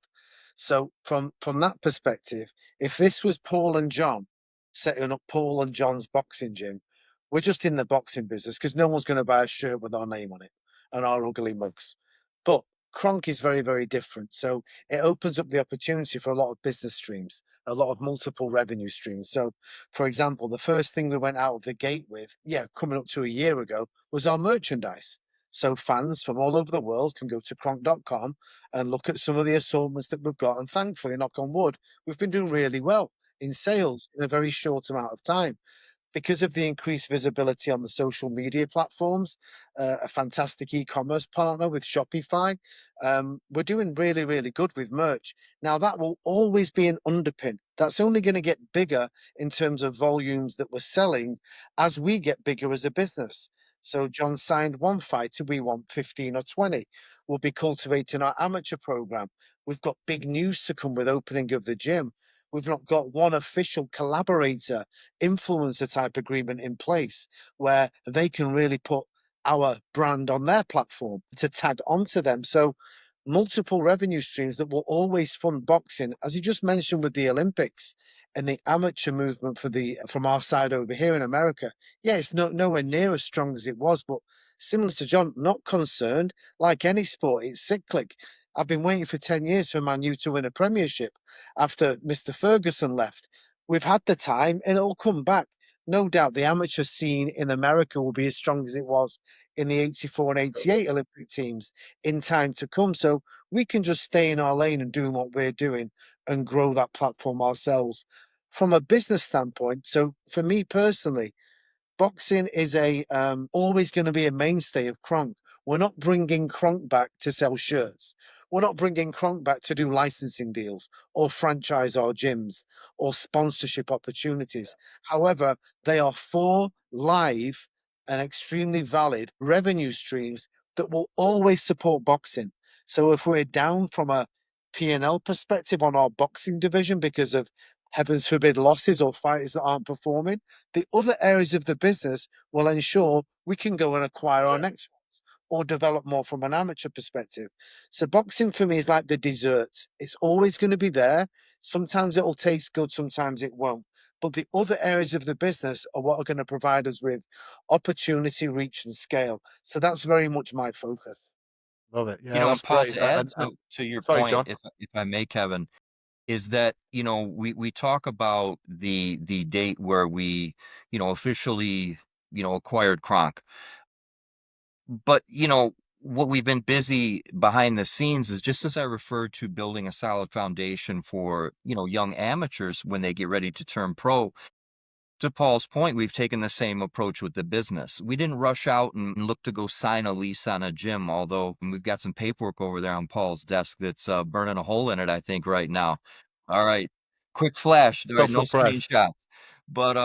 So from that perspective, if this was Paul and John setting up Paul and John's boxing gym, we're just in the boxing business because no one's going to buy a shirt with our name on it and our ugly mugs. But KRONK is very, very different. So it opens up the opportunity for a lot of business streams, a lot of multiple revenue streams. So, for example, the first thing we went out of the gate with, coming up to a year ago, was our merchandise. So fans from all over the world can go to kronk.com and look at some of the assortments that we've got. And thankfully, knock on wood, we've been doing really well in sales in a very short amount of time because of the increased visibility on the social media platforms, a fantastic e-commerce partner with Shopify. We're doing really, really good with merch. Now, that will always be an underpin. That's only going to get bigger in terms of volumes that we're selling as we get bigger as a business. So John signed one fighter, we want 15 or 20. We'll be cultivating our amateur program. We've got big news to come with opening of the gym. We've not got one official collaborator, influencer type agreement in place where they can really put our brand on their platform to tag onto them. So multiple revenue streams that will always fund boxing, as you just mentioned with the Olympics and the amateur movement for the from our side over here in America. Yeah, it's nowhere near as strong as it was, but similar to John, not concerned. Like any sport, it's cyclic. I've been waiting for 10 years for Man U to win a premiership after Mr. Ferguson left. We've had the time and it'll come back. No doubt the amateur scene in America will be as strong as it was in the 84 and 88 Olympic teams in time to come. So we can just stay in our lane and doing what we're doing and grow that platform ourselves. From a business standpoint, so for me personally, boxing is a always going to be a mainstay of KRONK. We're not bringing KRONK back to sell shirts. We're not bringing KRONK back to do licensing deals or franchise our gyms or sponsorship opportunities. However, they are four live and extremely valid revenue streams that will always support boxing. So if we're down from a P&L perspective on our boxing division because of heavens forbid losses or fighters that aren't performing, the other areas of the business will ensure we can go and acquire our next ones or develop more from an amateur perspective. So boxing for me is like the dessert. It's always going to be there. Sometimes it will taste good, sometimes it won't. But the other areas of the business are what are going to provide us with opportunity, reach, and scale. So that's very much my focus. Love it. You Yeah, know, that's and Paul, great. to add And to your sorry, point, John. if I may, Kevin, is that, you know, we talk about the date where we, you know, officially, you know, acquired KRONK. But, you know, what we've been busy behind the scenes is just as I referred to building a solid foundation for, you know, young amateurs when they get ready to turn pro. To Paul's point, we've taken the same approach with the business. We didn't rush out and look to go sign a lease on a gym, although we've got some paperwork over there on Paul's desk that's burning a hole in it, I think, right now. All right. Quick flash. All right, Stuff no for press. screenshot. But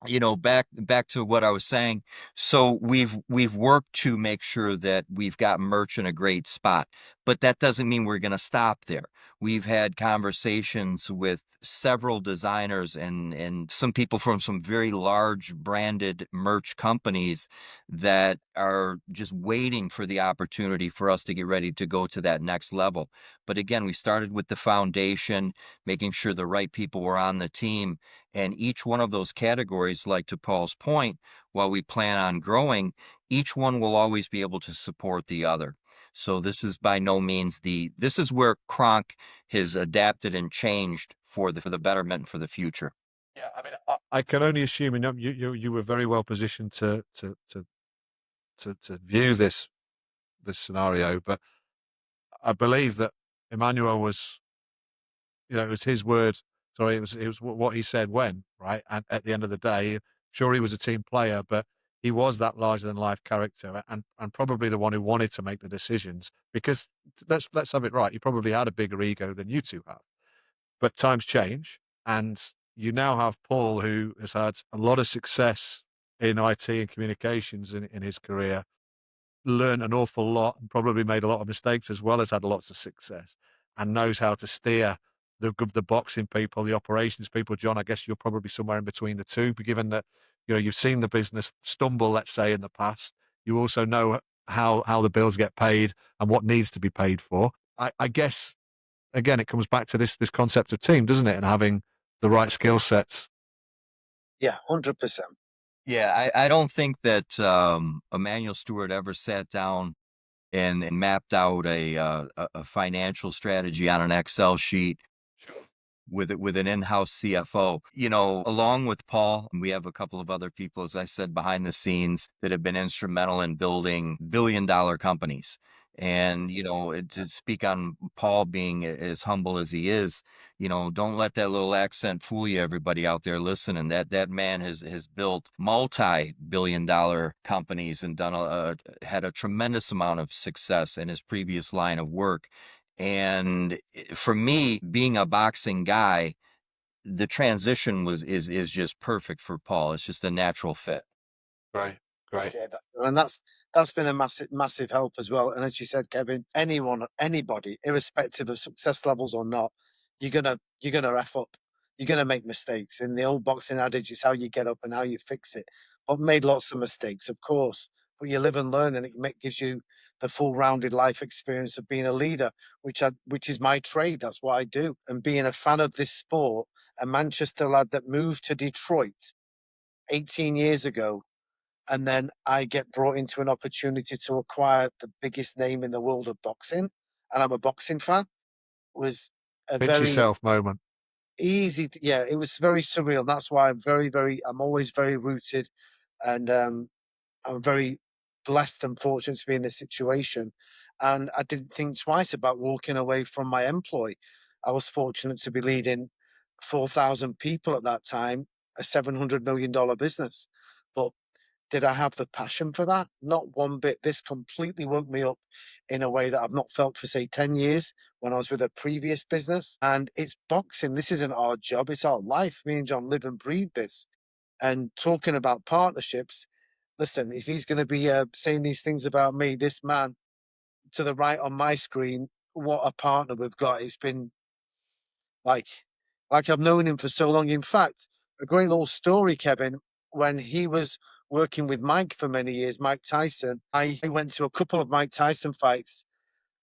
you know, back to what I was saying. So we've worked to make sure that we've got merch in a great spot, but that doesn't mean we're going to stop there. We've had conversations with several designers and some people from some very large branded merch companies that are just waiting for the opportunity for us to get ready to go to that next level. But again, we started with the foundation, making sure the right people were on the team, and each one of those categories, like to Paul's point, while we plan on growing, each one will always be able to support the other. So this is by no means this is where KRONK has adapted and changed for the betterment and for the future. Yeah, I mean, I can only assume, you know, you were very well positioned to view this scenario, but I believe that Emmanuel was, you know, it was his word. Sorry, it was what he said when, right? And at the end of the day, sure, he was a team player, but he was that larger than life character, and probably the one who wanted to make the decisions. Because let's have it right, he probably had a bigger ego than you two have. But times change, and you now have Paul, who has had a lot of success in IT and communications in his career, learned an awful lot and probably made a lot of mistakes as well as had lots of success, and knows how to steer the boxing people, the operations people. John, I guess you're probably somewhere in between the two, but given that, you know, you've seen the business stumble, let's say, in the past, you also know how the bills get paid and what needs to be paid for. I guess again, it comes back to this concept of team, doesn't it? And having the right skill sets. Yeah, 100%. Yeah, I don't think that Emmanuel Stewart ever sat down and mapped out a financial strategy on an Excel sheet with an in-house CFO. You know, along with Paul, we have a couple of other people, as I said, behind the scenes that have been instrumental in building billion-dollar companies. And, you know, to speak on Paul being as humble as he is, you know, don't let that little accent fool you, everybody out there listening. That man has built multi-billion-dollar companies and had a tremendous amount of success in his previous line of work. And for me, being a boxing guy, the transition is just perfect for Paul. It's just a natural fit. Great, great. Appreciate that. And that's been a massive help as well. And as you said, Kevin, anybody, irrespective of success levels or not, you're gonna F up. You're gonna make mistakes. And the old boxing adage is how you get up and how you fix it. I've made lots of mistakes, of course, but you live and learn, and gives you the full rounded life experience of being a leader, which is my trade. That's what I do. And being a fan of this sport, a Manchester lad that moved to Detroit 18 years ago, and then I get brought into an opportunity to acquire the biggest name in the world of boxing, and I'm a boxing fan, was a Pinch very yourself moment. yeah, it was very surreal. That's why I'm always very rooted, and I'm very blessed and fortunate to be in this situation. And I didn't think twice about walking away from my employ. I was fortunate to be leading 4,000 people at that time, a $700 million business. But did I have the passion for that? Not one bit. This completely woke me up in a way that I've not felt for, say, 10 years when I was with a previous business. And it's boxing. This isn't our job, it's our life. Me and John live and breathe this. And talking about partnerships, listen, if he's going to be saying these things about me, this man to the right on my screen, what a partner we've got. It's been like, I've known him for so long. In fact, a great little story, Kevin, when he was working with Mike for many years, Mike Tyson, I went to a couple of Mike Tyson fights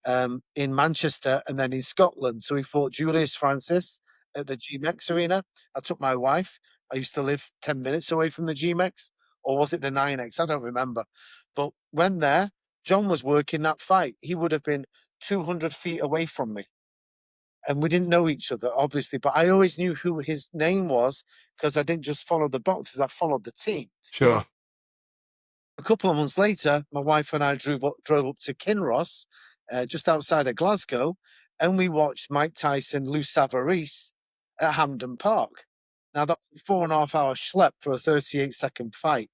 in Manchester and then in Scotland. So he fought Julius Francis at the GMX Arena. I took my wife. I used to live 10 minutes away from the GMX, or was it the 9X? I don't remember. But when there, John was working that fight. He would have been 200 feet away from me. And we didn't know each other, obviously, but I always knew who his name was because I didn't just follow the boxers, I followed the team. Sure. A couple of months later, my wife and I drove up to Kinross, just outside of Glasgow, and we watched Mike Tyson lose Savarese at Hampden Park. Now, that was a 4.5 hour schlep for a 38-second fight.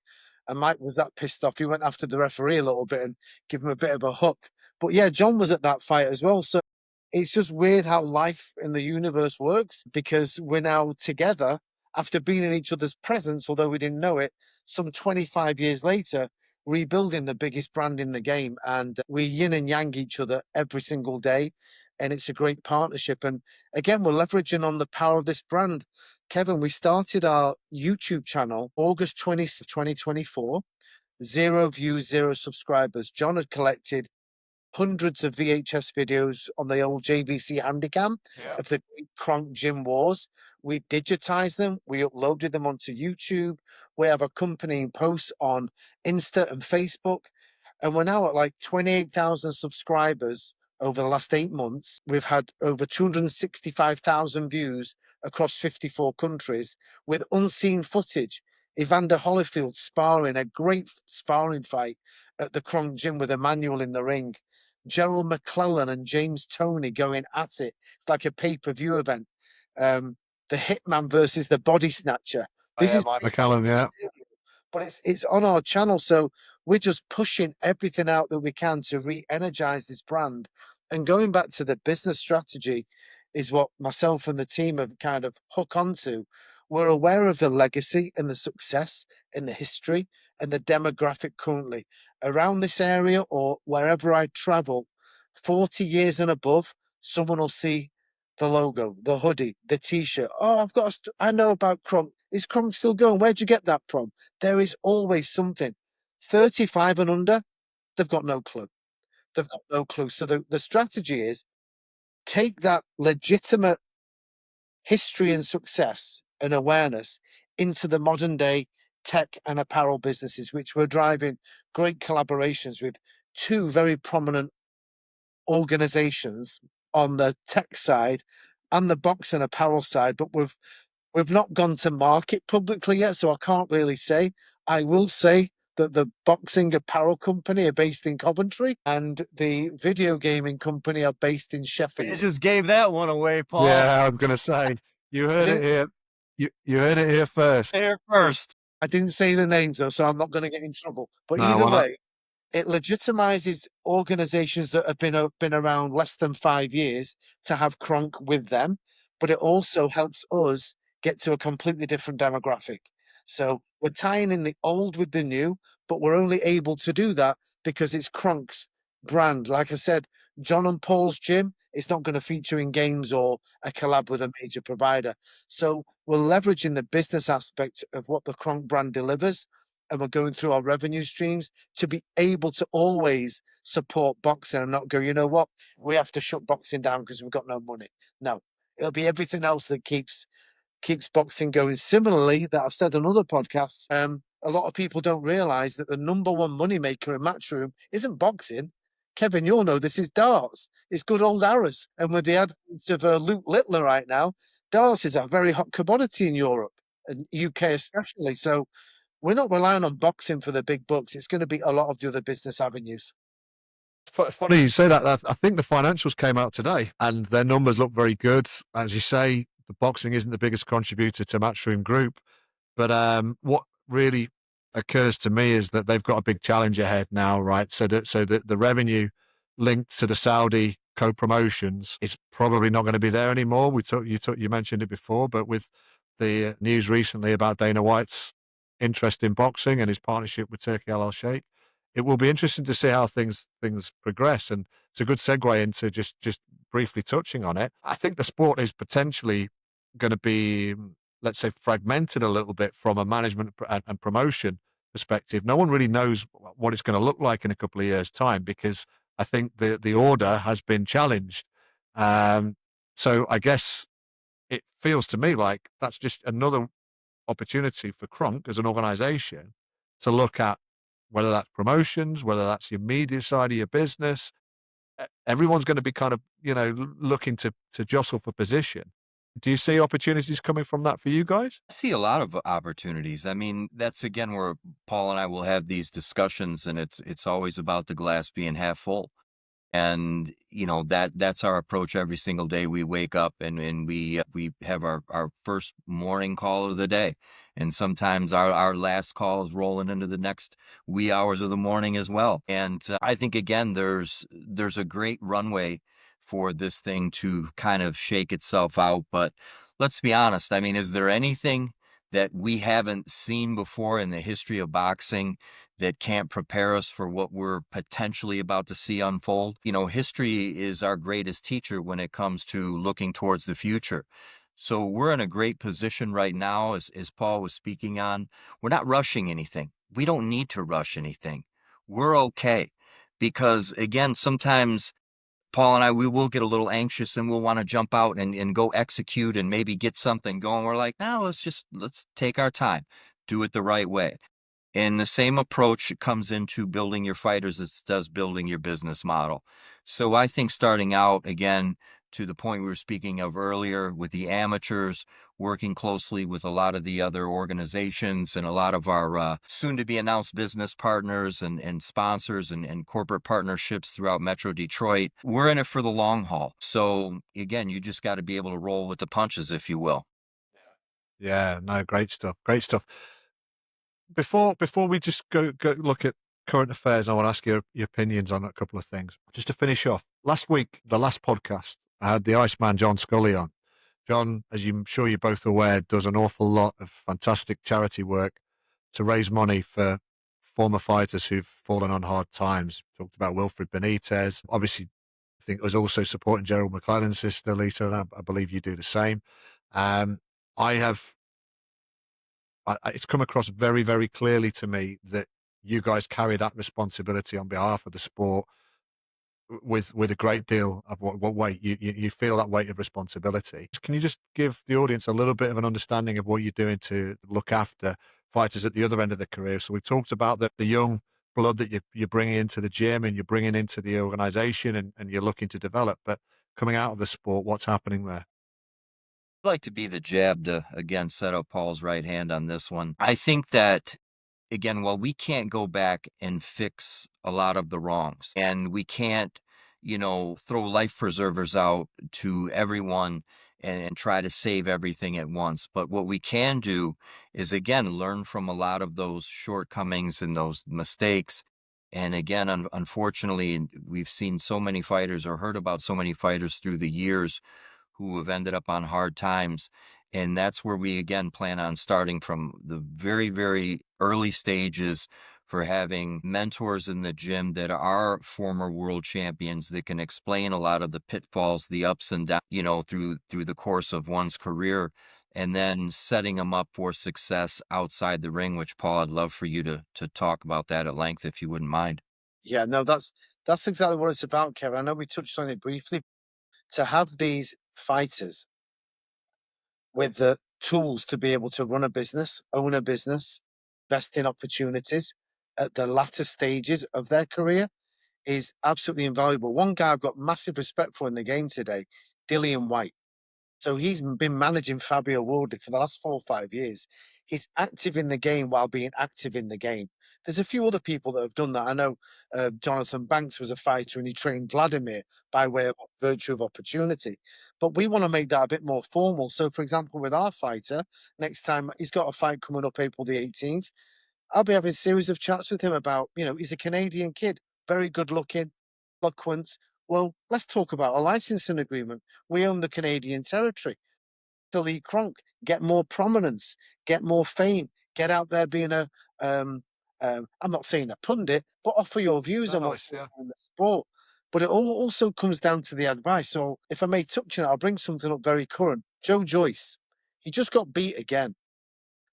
And Mike was that pissed off. He went after the referee a little bit and gave him a bit of a hook. But yeah, John was at that fight as well. So it's just weird how life in the universe works, because we're now together after being in each other's presence, although we didn't know it, some 25 years later, rebuilding the biggest brand in the game. And we yin and yang each other every single day. And it's a great partnership. And again, we're leveraging on the power of this brand. Kevin, we started our YouTube channel August 20th, 2024. 0 views, 0 subscribers. John had collected hundreds of VHS videos on the old JVC Handycam of the KRONK Gym wars. We digitized them, we uploaded them onto YouTube. We have accompanying posts on Insta and Facebook. And we're now at like 28,000 subscribers over the last 8 months. We've had over 265,000 views across 54 countries with unseen footage. Evander Holyfield sparring, a great sparring fight at the KRONK Gym with Emmanuel in the ring. Gerald McClellan and James Toney going at it. It's like a pay-per-view event. The Hitman versus the Body Snatcher. This is McCallum, yeah. but it's on our channel, so we're just pushing everything out that we can to re-energize this brand. And going back to the business strategy is what myself and the team have kind of hook onto. We're aware of the legacy and the success and the history and the demographic currently around this area, or wherever I travel, 40 years and above, someone will see the logo, the hoodie, the t-shirt. Oh, I know about KRONK. Is KRONK still going? Where'd you get that from? There is always something. 35 and under, they've got no clue. They've got no clue. So the strategy is take that legitimate history and success and awareness into the modern day tech and apparel businesses, which we're driving great collaborations with 2 very prominent organizations on the tech side and the box and apparel side, but we've not gone to market publicly yet, so I can't really say. I will say that the boxing apparel company are based in Coventry and the video gaming company are based in Sheffield. You just gave that one away, Paul. Yeah, I'm going to say, you heard it here. You heard it here first. There first. I didn't say the names though, so I'm not going to get in trouble. But No, either why not? way, it legitimizes organizations that have been around less than 5 years to have KRONK with them, but it also helps us get to a completely different demographic. So we're tying in the old with the new, but we're only able to do that because it's KRONK's brand. Like I said, John and Paul's gym It's not going to feature in games or a collab with a major provider. So we're leveraging the business aspect of what the KRONK brand delivers, and we're going through our revenue streams to be able to always support boxing and not go, you know what, we have to shut boxing down because we've got no money. No, it'll be everything else that keeps boxing going. Similarly, that I've said on other podcasts, a lot of people don't realize that the number one moneymaker in Matchroom isn't boxing. Kevin, you'll know this is darts. It's good old arrows. And with the advent of Luke Littler right now, darts is a very hot commodity in Europe and UK especially. So we're not relying on boxing for the big bucks. It's going to be a lot of the other business avenues. Funny you say that. I think the financials came out today and their numbers look very good. As you say, the boxing isn't the biggest contributor to Matchroom Group. But what really occurs to me is that they've got a big challenge ahead now, right? So the revenue linked to the Saudi co-promotions is probably not going to be there anymore. You mentioned it before, but with the news recently about Dana White's interest in boxing and his partnership with Turkey Al Sheikh, it will be interesting to see how things progress. And it's a good segue into just briefly touching on it. I think the sport is potentially going to be, let's say, fragmented a little bit from a management and promotion perspective. No one really knows what it's going to look like in a couple of years' time because I think the order has been challenged. So I guess it feels to me like that's just another opportunity for KRONK as an organization to look at whether that's promotions, whether that's your media side of your business. Everyone's going to be kind of, looking to jostle for position. Do you see opportunities coming from that for you guys? I see a lot of opportunities. I mean, that's again where Paul and I will have these discussions, and it's always about the glass being half full. And that's our approach every single day we wake up, and we have our first morning call of the day, and sometimes our last call is rolling into the next wee hours of the morning as well. And I think again there's a great runway for this thing to kind of shake itself out. But let's be honest, I mean, is there anything that we haven't seen before in the history of boxing that can't prepare us for what we're potentially about to see unfold? History is our greatest teacher when it comes to looking towards the future. So we're in a great position right now, as Paul was speaking on. We're not rushing anything. We don't need to rush anything. We're okay. Because again, sometimes Paul and I, we will get a little anxious and we'll want to jump out and go execute and maybe get something going. We're like, no, let's take our time, do it the right way. And the same approach comes into building your fighters as it does building your business model. So I think starting out, again, to the point we were speaking of earlier with the amateurs, working closely with a lot of the other organizations and a lot of our soon-to-be announced business partners and sponsors and corporate partnerships throughout Metro Detroit, we're in it for the long haul. So again, you just got to be able to roll with the punches, if you will. Yeah, no, great stuff. Great stuff. Before we just go look at current affairs, I want to ask your opinions on a couple of things. Just to finish off, last week, the last podcast, I had the Iceman John Scully on. John, as I'm sure you're both aware, does an awful lot of fantastic charity work to raise money for former fighters who've fallen on hard times. Talked about Wilfred Benitez. Obviously, I think it was also supporting Gerald McClellan's sister, Lisa, and I believe you do the same. I have it's come across very, very clearly to me that you guys carry that responsibility on behalf of the sport with a great deal of what weight you feel that weight of responsibility. Can you just give the audience a little bit of an understanding of what you're doing to look after fighters at the other end of their career? So we talked about the young blood that you're bringing into the gym and you're bringing into the organization and you're looking to develop, but coming out of the sport, what's happening there? I'd like to be the jab to, again, set up Paul's right hand on this one. I think that, again, while we can't go back and fix a lot of the wrongs, and we can't, throw life preservers out to everyone and try to save everything at once. But what we can do is, again, learn from a lot of those shortcomings and those mistakes. And again, unfortunately, we've seen so many fighters or heard about so many fighters through the years who have ended up on hard times. And that's where we again plan on starting from the very, very early stages for having mentors in the gym that are former world champions that can explain a lot of the pitfalls, the ups and downs, through the course of one's career, and then setting them up for success outside the ring, which Paul, I'd love for you to talk about that at length if you wouldn't mind. Yeah, no, that's exactly what it's about, Kevin. I know we touched on it briefly. To have these fighters with the tools to be able to run a business, own a business, invest in opportunities at the latter stages of their career is absolutely invaluable. One guy I've got massive respect for in the game today, Dillian White. So he's been managing Fabio Wardley for the last 4 or 5 years. He's active in the game while being active in the game. There's a few other people that have done that. I know Jonathan Banks was a fighter and he trained Vladimir by way of virtue of opportunity. But we want to make that a bit more formal. So, for example, with our fighter, next time he's got a fight coming up April the 18th, I'll be having a series of chats with him about, he's a Canadian kid, very good looking, eloquent. Well, let's talk about a licensing agreement. We own the Canadian territory. To Lee KRONK, get more prominence, get more fame, get out there being I'm not saying a pundit, but offer your views No, on no, what's it's, going yeah. on in the sport. But it also comes down to the advice. So if I may touch on it, I'll bring something up very current. Joe Joyce, he just got beat again.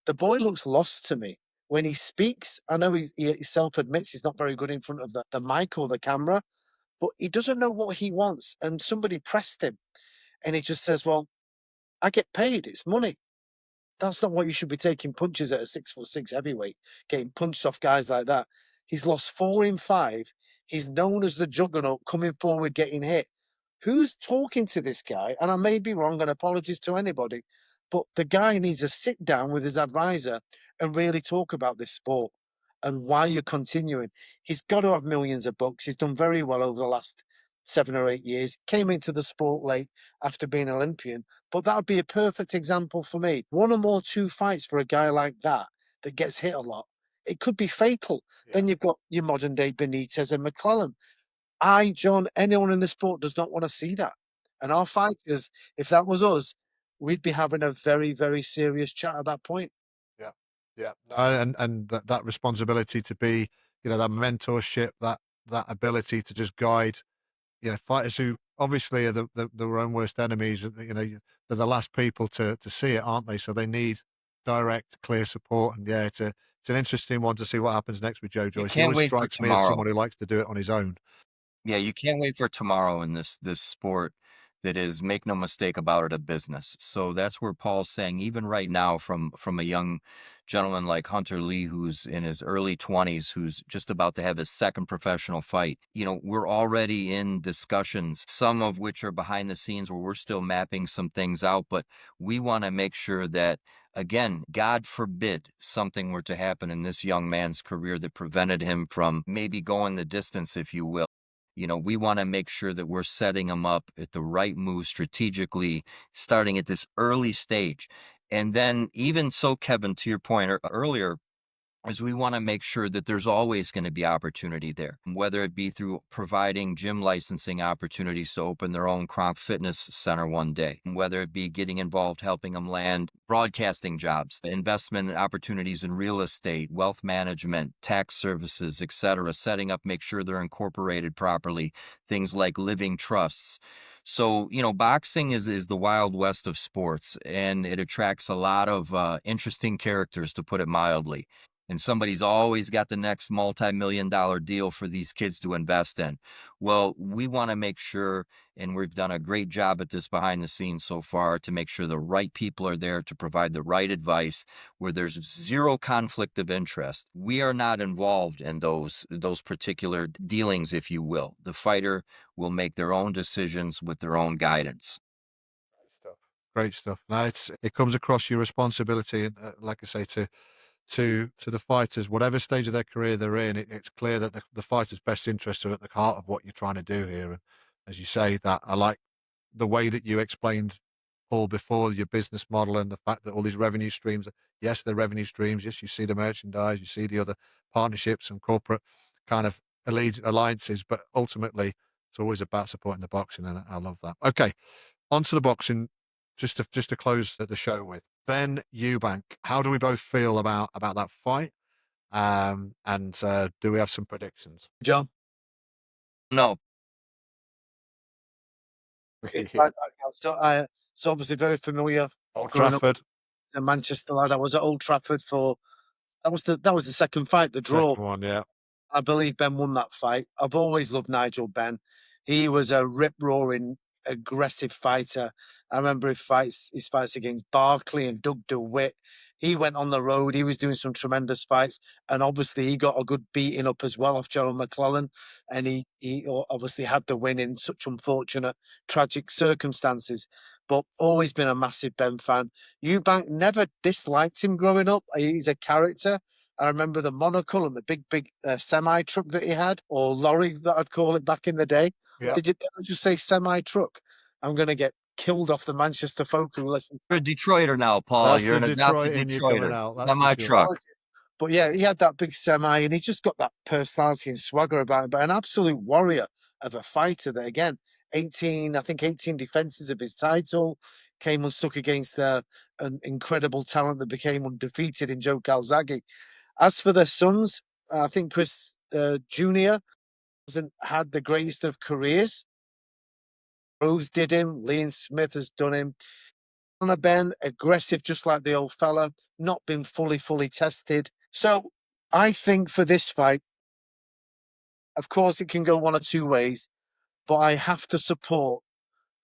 The boy looks lost to me. When he speaks, I know he self admits he's not very good in front of the mic or the camera, but he doesn't know what he wants. And somebody pressed him and he just says, well, I get paid. It's money. That's not what you should be taking punches at a 6'6" heavyweight, getting punched off guys like that. He's lost 4 in 5. He's known as the juggernaut coming forward, getting hit. Who's talking to this guy? And I may be wrong, and apologies to anybody, but the guy needs to sit down with his advisor and really talk about this sport and why you're continuing. He's got to have millions of bucks. He's done very well over the last 7 or 8 years. Came into the sport late after being Olympian, but that would be a perfect example for me. One or more two fights for a guy like that that gets hit a lot. It could be fatal. Yeah. Then you've got your modern day Benitez and McClellan. John, anyone in the sport does not want to see that. And our fighters, if that was us, we'd be having a very, very serious chat at that point. Yeah, yeah, no, and that responsibility to be, that mentorship, that ability to just guide, fighters who obviously are their own worst enemies. They're the last people to see it, aren't they? So they need direct, clear support. And yeah, it's an interesting one to see what happens next with Joe You Joyce. He can't always wait for strikes me as tomorrow. someone who likes to do it on his own. Yeah, you can't wait for tomorrow in this sport that is, make no mistake about it, a business. So that's where Paul's saying, even right now, from a young gentleman like Hunter Lee, who's in his early 20s, who's just about to have his second professional fight, we're already in discussions, some of which are behind the scenes where we're still mapping some things out, but we want to make sure that, again, God forbid something were to happen in this young man's career that prevented him from maybe going the distance, if you will. We want to make sure that we're setting them up at the right move strategically, starting at this early stage. And then, even so, Kevin, to your point earlier, is we want to make sure that there's always going to be opportunity there, whether it be through providing gym licensing opportunities to open their own KRONK Fitness Center one day, whether it be getting involved, helping them land broadcasting jobs, investment opportunities in real estate, wealth management, tax services, etc., setting up, make sure they're incorporated properly, things like living trusts. So, boxing is the wild west of sports, and it attracts a lot of interesting characters, to put it mildly, and somebody's always got the next multi-million-dollar deal for these kids to invest in. Well, we want to make sure, and we've done a great job at this behind the scenes so far, to make sure the right people are there to provide the right advice where there's zero conflict of interest. We are not involved in those particular dealings, if you will. The fighter will make their own decisions with their own guidance. Stuff. Great stuff. No, it comes across your responsibility, and like I say, to the fighters, whatever stage of their career they're in, it's clear that the fighter's best interests are at the heart of what you're trying to do here. And as you say, that I like the way that you explained, Paul, before, your business model and the fact that all these revenue streams, yes, they're revenue streams. Yes, you see the merchandise, you see the other partnerships and corporate kind of alliances, but ultimately it's always about supporting the boxing, and I love that. Okay, onto the boxing, just to close the show with Ben Eubank. How do we both feel about that fight? And do we have some predictions? John. No, It's Yeah. like that now. So obviously very familiar Old growing up Trafford, as a Manchester lad. I was at Old Trafford for that was the second fight, the draw. second one, yeah. I believe Ben won that fight. I've always loved Nigel Benn. He was a rip-roaring, aggressive fighter. I remember his fights against Barkley and Doug DeWitt. He went on the road. He was doing some tremendous fights, and obviously he got a good beating up as well off Gerald McClellan. And he obviously had the win in such unfortunate, tragic circumstances. But always been a massive Ben fan. Eubank never disliked him growing up. He's a character. I remember the monocle and the big semi truck that he had, or lorry that I'd call it back in the day. Yeah. Did I just say semi truck? I'm going to get killed off the Manchester folk who listen to you're a that. Detroiter now, Paul. That's You're the an adopted Detroit in you coming Detroiter. out, that's Not for my sure. truck. But yeah, he had that big semi, and he just got that personality and swagger about him. But an absolute warrior of a fighter. That again, 18 defenses of his title, came unstuck against an incredible talent that became undefeated in Joe Calzaghe. As for their sons, I think Chris Jr. hasn't had the greatest of careers. Rose did him. Liam Smith has done him. Conor Ben, aggressive, just like the old fella, not been fully tested. So I think for this fight, of course, it can go one or two ways, but I have to support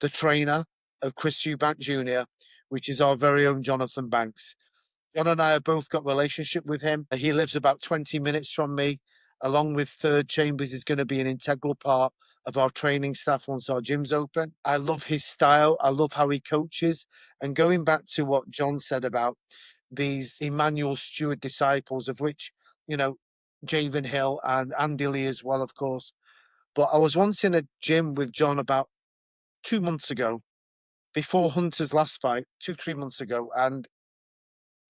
the trainer of Chris Eubank Jr., which is our very own Jonathan Banks. John and I have both got relationship with him. He lives about 20 minutes from me, along with Third Chambers is going to be an integral part of our training staff once our gym's open. I love his style. I love how he coaches. And going back to what John said about these Emmanuel Stewart disciples, of which, Javen Hill and Andy Lee as well, of course. But I was once in a gym with John about 2 months ago, before Hunter's last fight, 3 months ago, and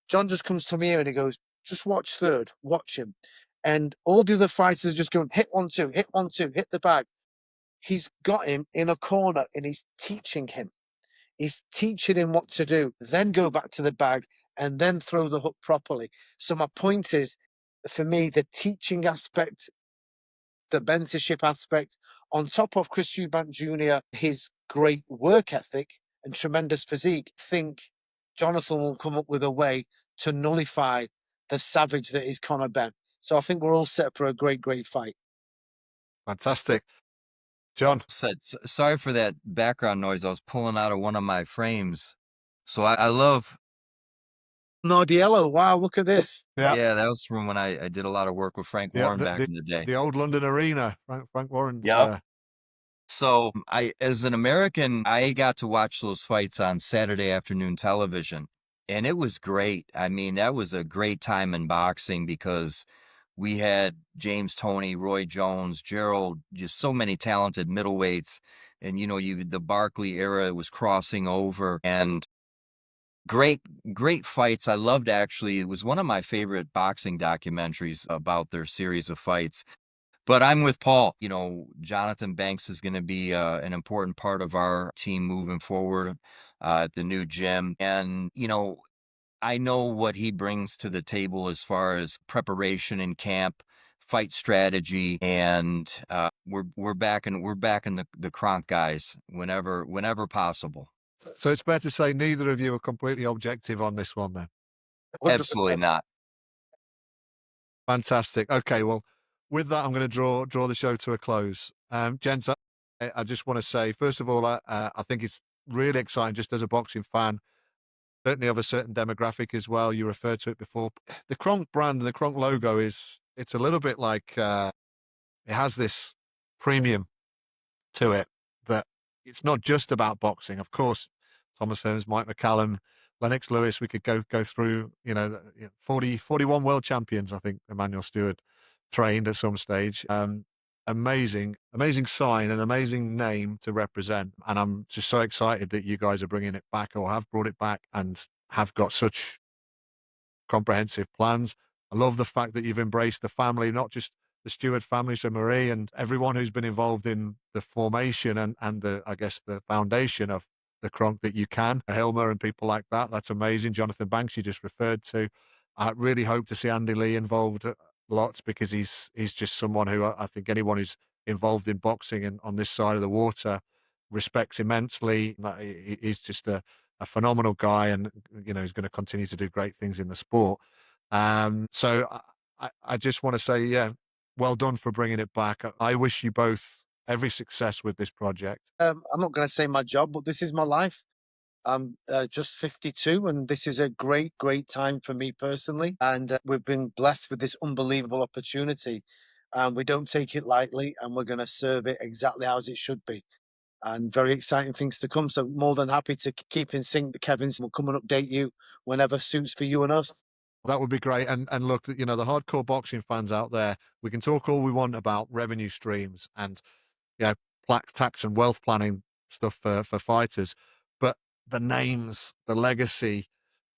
John just comes to me and he goes, just watch Third, watch him. And all the other fighters are just going, hit 1, 2, hit 1, 2, hit the bag. He's got him in a corner and he's teaching him. He's teaching him what to do, then go back to the bag and then throw the hook properly. So my point is, for me, the teaching aspect, the mentorship aspect, on top of Chris Eubank Jr., his great work ethic and tremendous physique, I think Jonathan will come up with a way to nullify the savage that is Conor Ben. So I think we're all set for a great fight. Fantastic. John. Sorry for that background noise. I was pulling out of one of my frames. So I love. Nardiello, wow, look at this. Yeah, that was from when I did a lot of work with Frank Warren back in the day. The old London Arena, Frank Warren's. Yeah. So as an American, I got to watch those fights on Saturday afternoon television, and it was great. I mean, that was a great time in boxing because we had James Toney, Roy Jones, Gerald, just so many talented middleweights, and the Barkley era was crossing over, and great fights. I loved, actually, it was one of my favorite boxing documentaries about their series of fights. But I'm with Paul. Jonathan Banks is going to be an important part of our team moving forward at the new gym. And, I know what he brings to the table as far as preparation in camp, fight strategy, and we're back in the KRONK guys whenever possible. So it's fair to say neither of you are completely objective on this one then? 100%. Absolutely not. Fantastic. Okay, well, with that, I'm going to draw the show to a close. Gents, I just want to say, first of all, I think it's really exciting just as a boxing fan, certainly of a certain demographic as well. You referred to it before. The KRONK brand and the KRONK logo it's a little bit like, it has this premium to it that it's not just about boxing. Of course, Thomas Hearns, Mike McCallum, Lennox Lewis, we could go through, 41 world champions, I think Emmanuel Stewart trained at some stage. Amazing sign, an amazing name to represent. And I'm just so excited that you guys are bringing it back or have brought it back and have got such comprehensive plans. I love the fact that you've embraced the family, not just the Stewart family, so Marie and everyone who's been involved in the formation and the foundation of the KRONK that you can. Hilmer and people like that. That's amazing. Jonathan Banks, you just referred to. I really hope to see Andy Lee involved lots because he's just someone who I think anyone who's involved in boxing and on this side of the water respects immensely. He's just a phenomenal guy, and he's going to continue to do great things in the sport. So I just want to say, yeah, well done for bringing it back. I wish you both every success with this project. I'm not going to say my job, but this is my life. I'm just 52, and this is a great, great time for me personally. And we've been blessed with this unbelievable opportunity. And we don't take it lightly, and we're going to serve it exactly as it should be. And very exciting things to come. So, more than happy to keep in sync. The Kevins will come and update you whenever suits for you and us. That would be great. And look, the hardcore boxing fans out there, we can talk all we want about revenue streams and tax and wealth planning stuff for fighters, but the names, the legacy,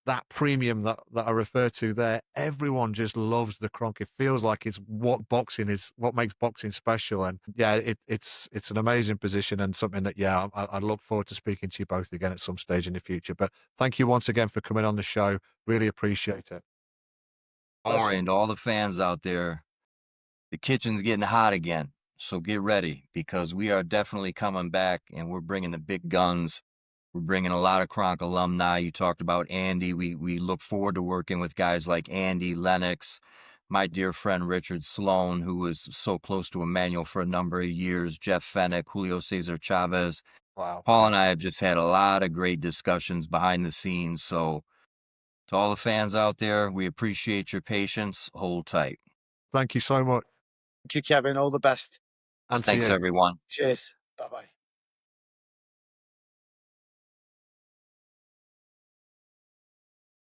that premium that I refer to there, everyone just loves the KRONK. It feels like it's what boxing is, what makes boxing special. And yeah, it's an amazing position and something that, yeah, I look forward to speaking to you both again at some stage in the future. But thank you once again for coming on the show. Really appreciate it. Don't worry, and to all the fans out there, the kitchen's getting hot again. So get ready, because we are definitely coming back, and we're bringing the big guns. We're bringing a lot of KRONK alumni. You talked about Andy. We look forward to working with guys like Andy, Lennox, my dear friend Richard Sloan, who was so close to Emmanuel for a number of years, Jeff Fennick, Julio Cesar Chavez. Wow. Paul and I have just had a lot of great discussions behind the scenes. So to all the fans out there, we appreciate your patience. Hold tight. Thank you so much. Thank you, Kevin. All the best. And to Thanks, you. everyone. Cheers. Bye bye.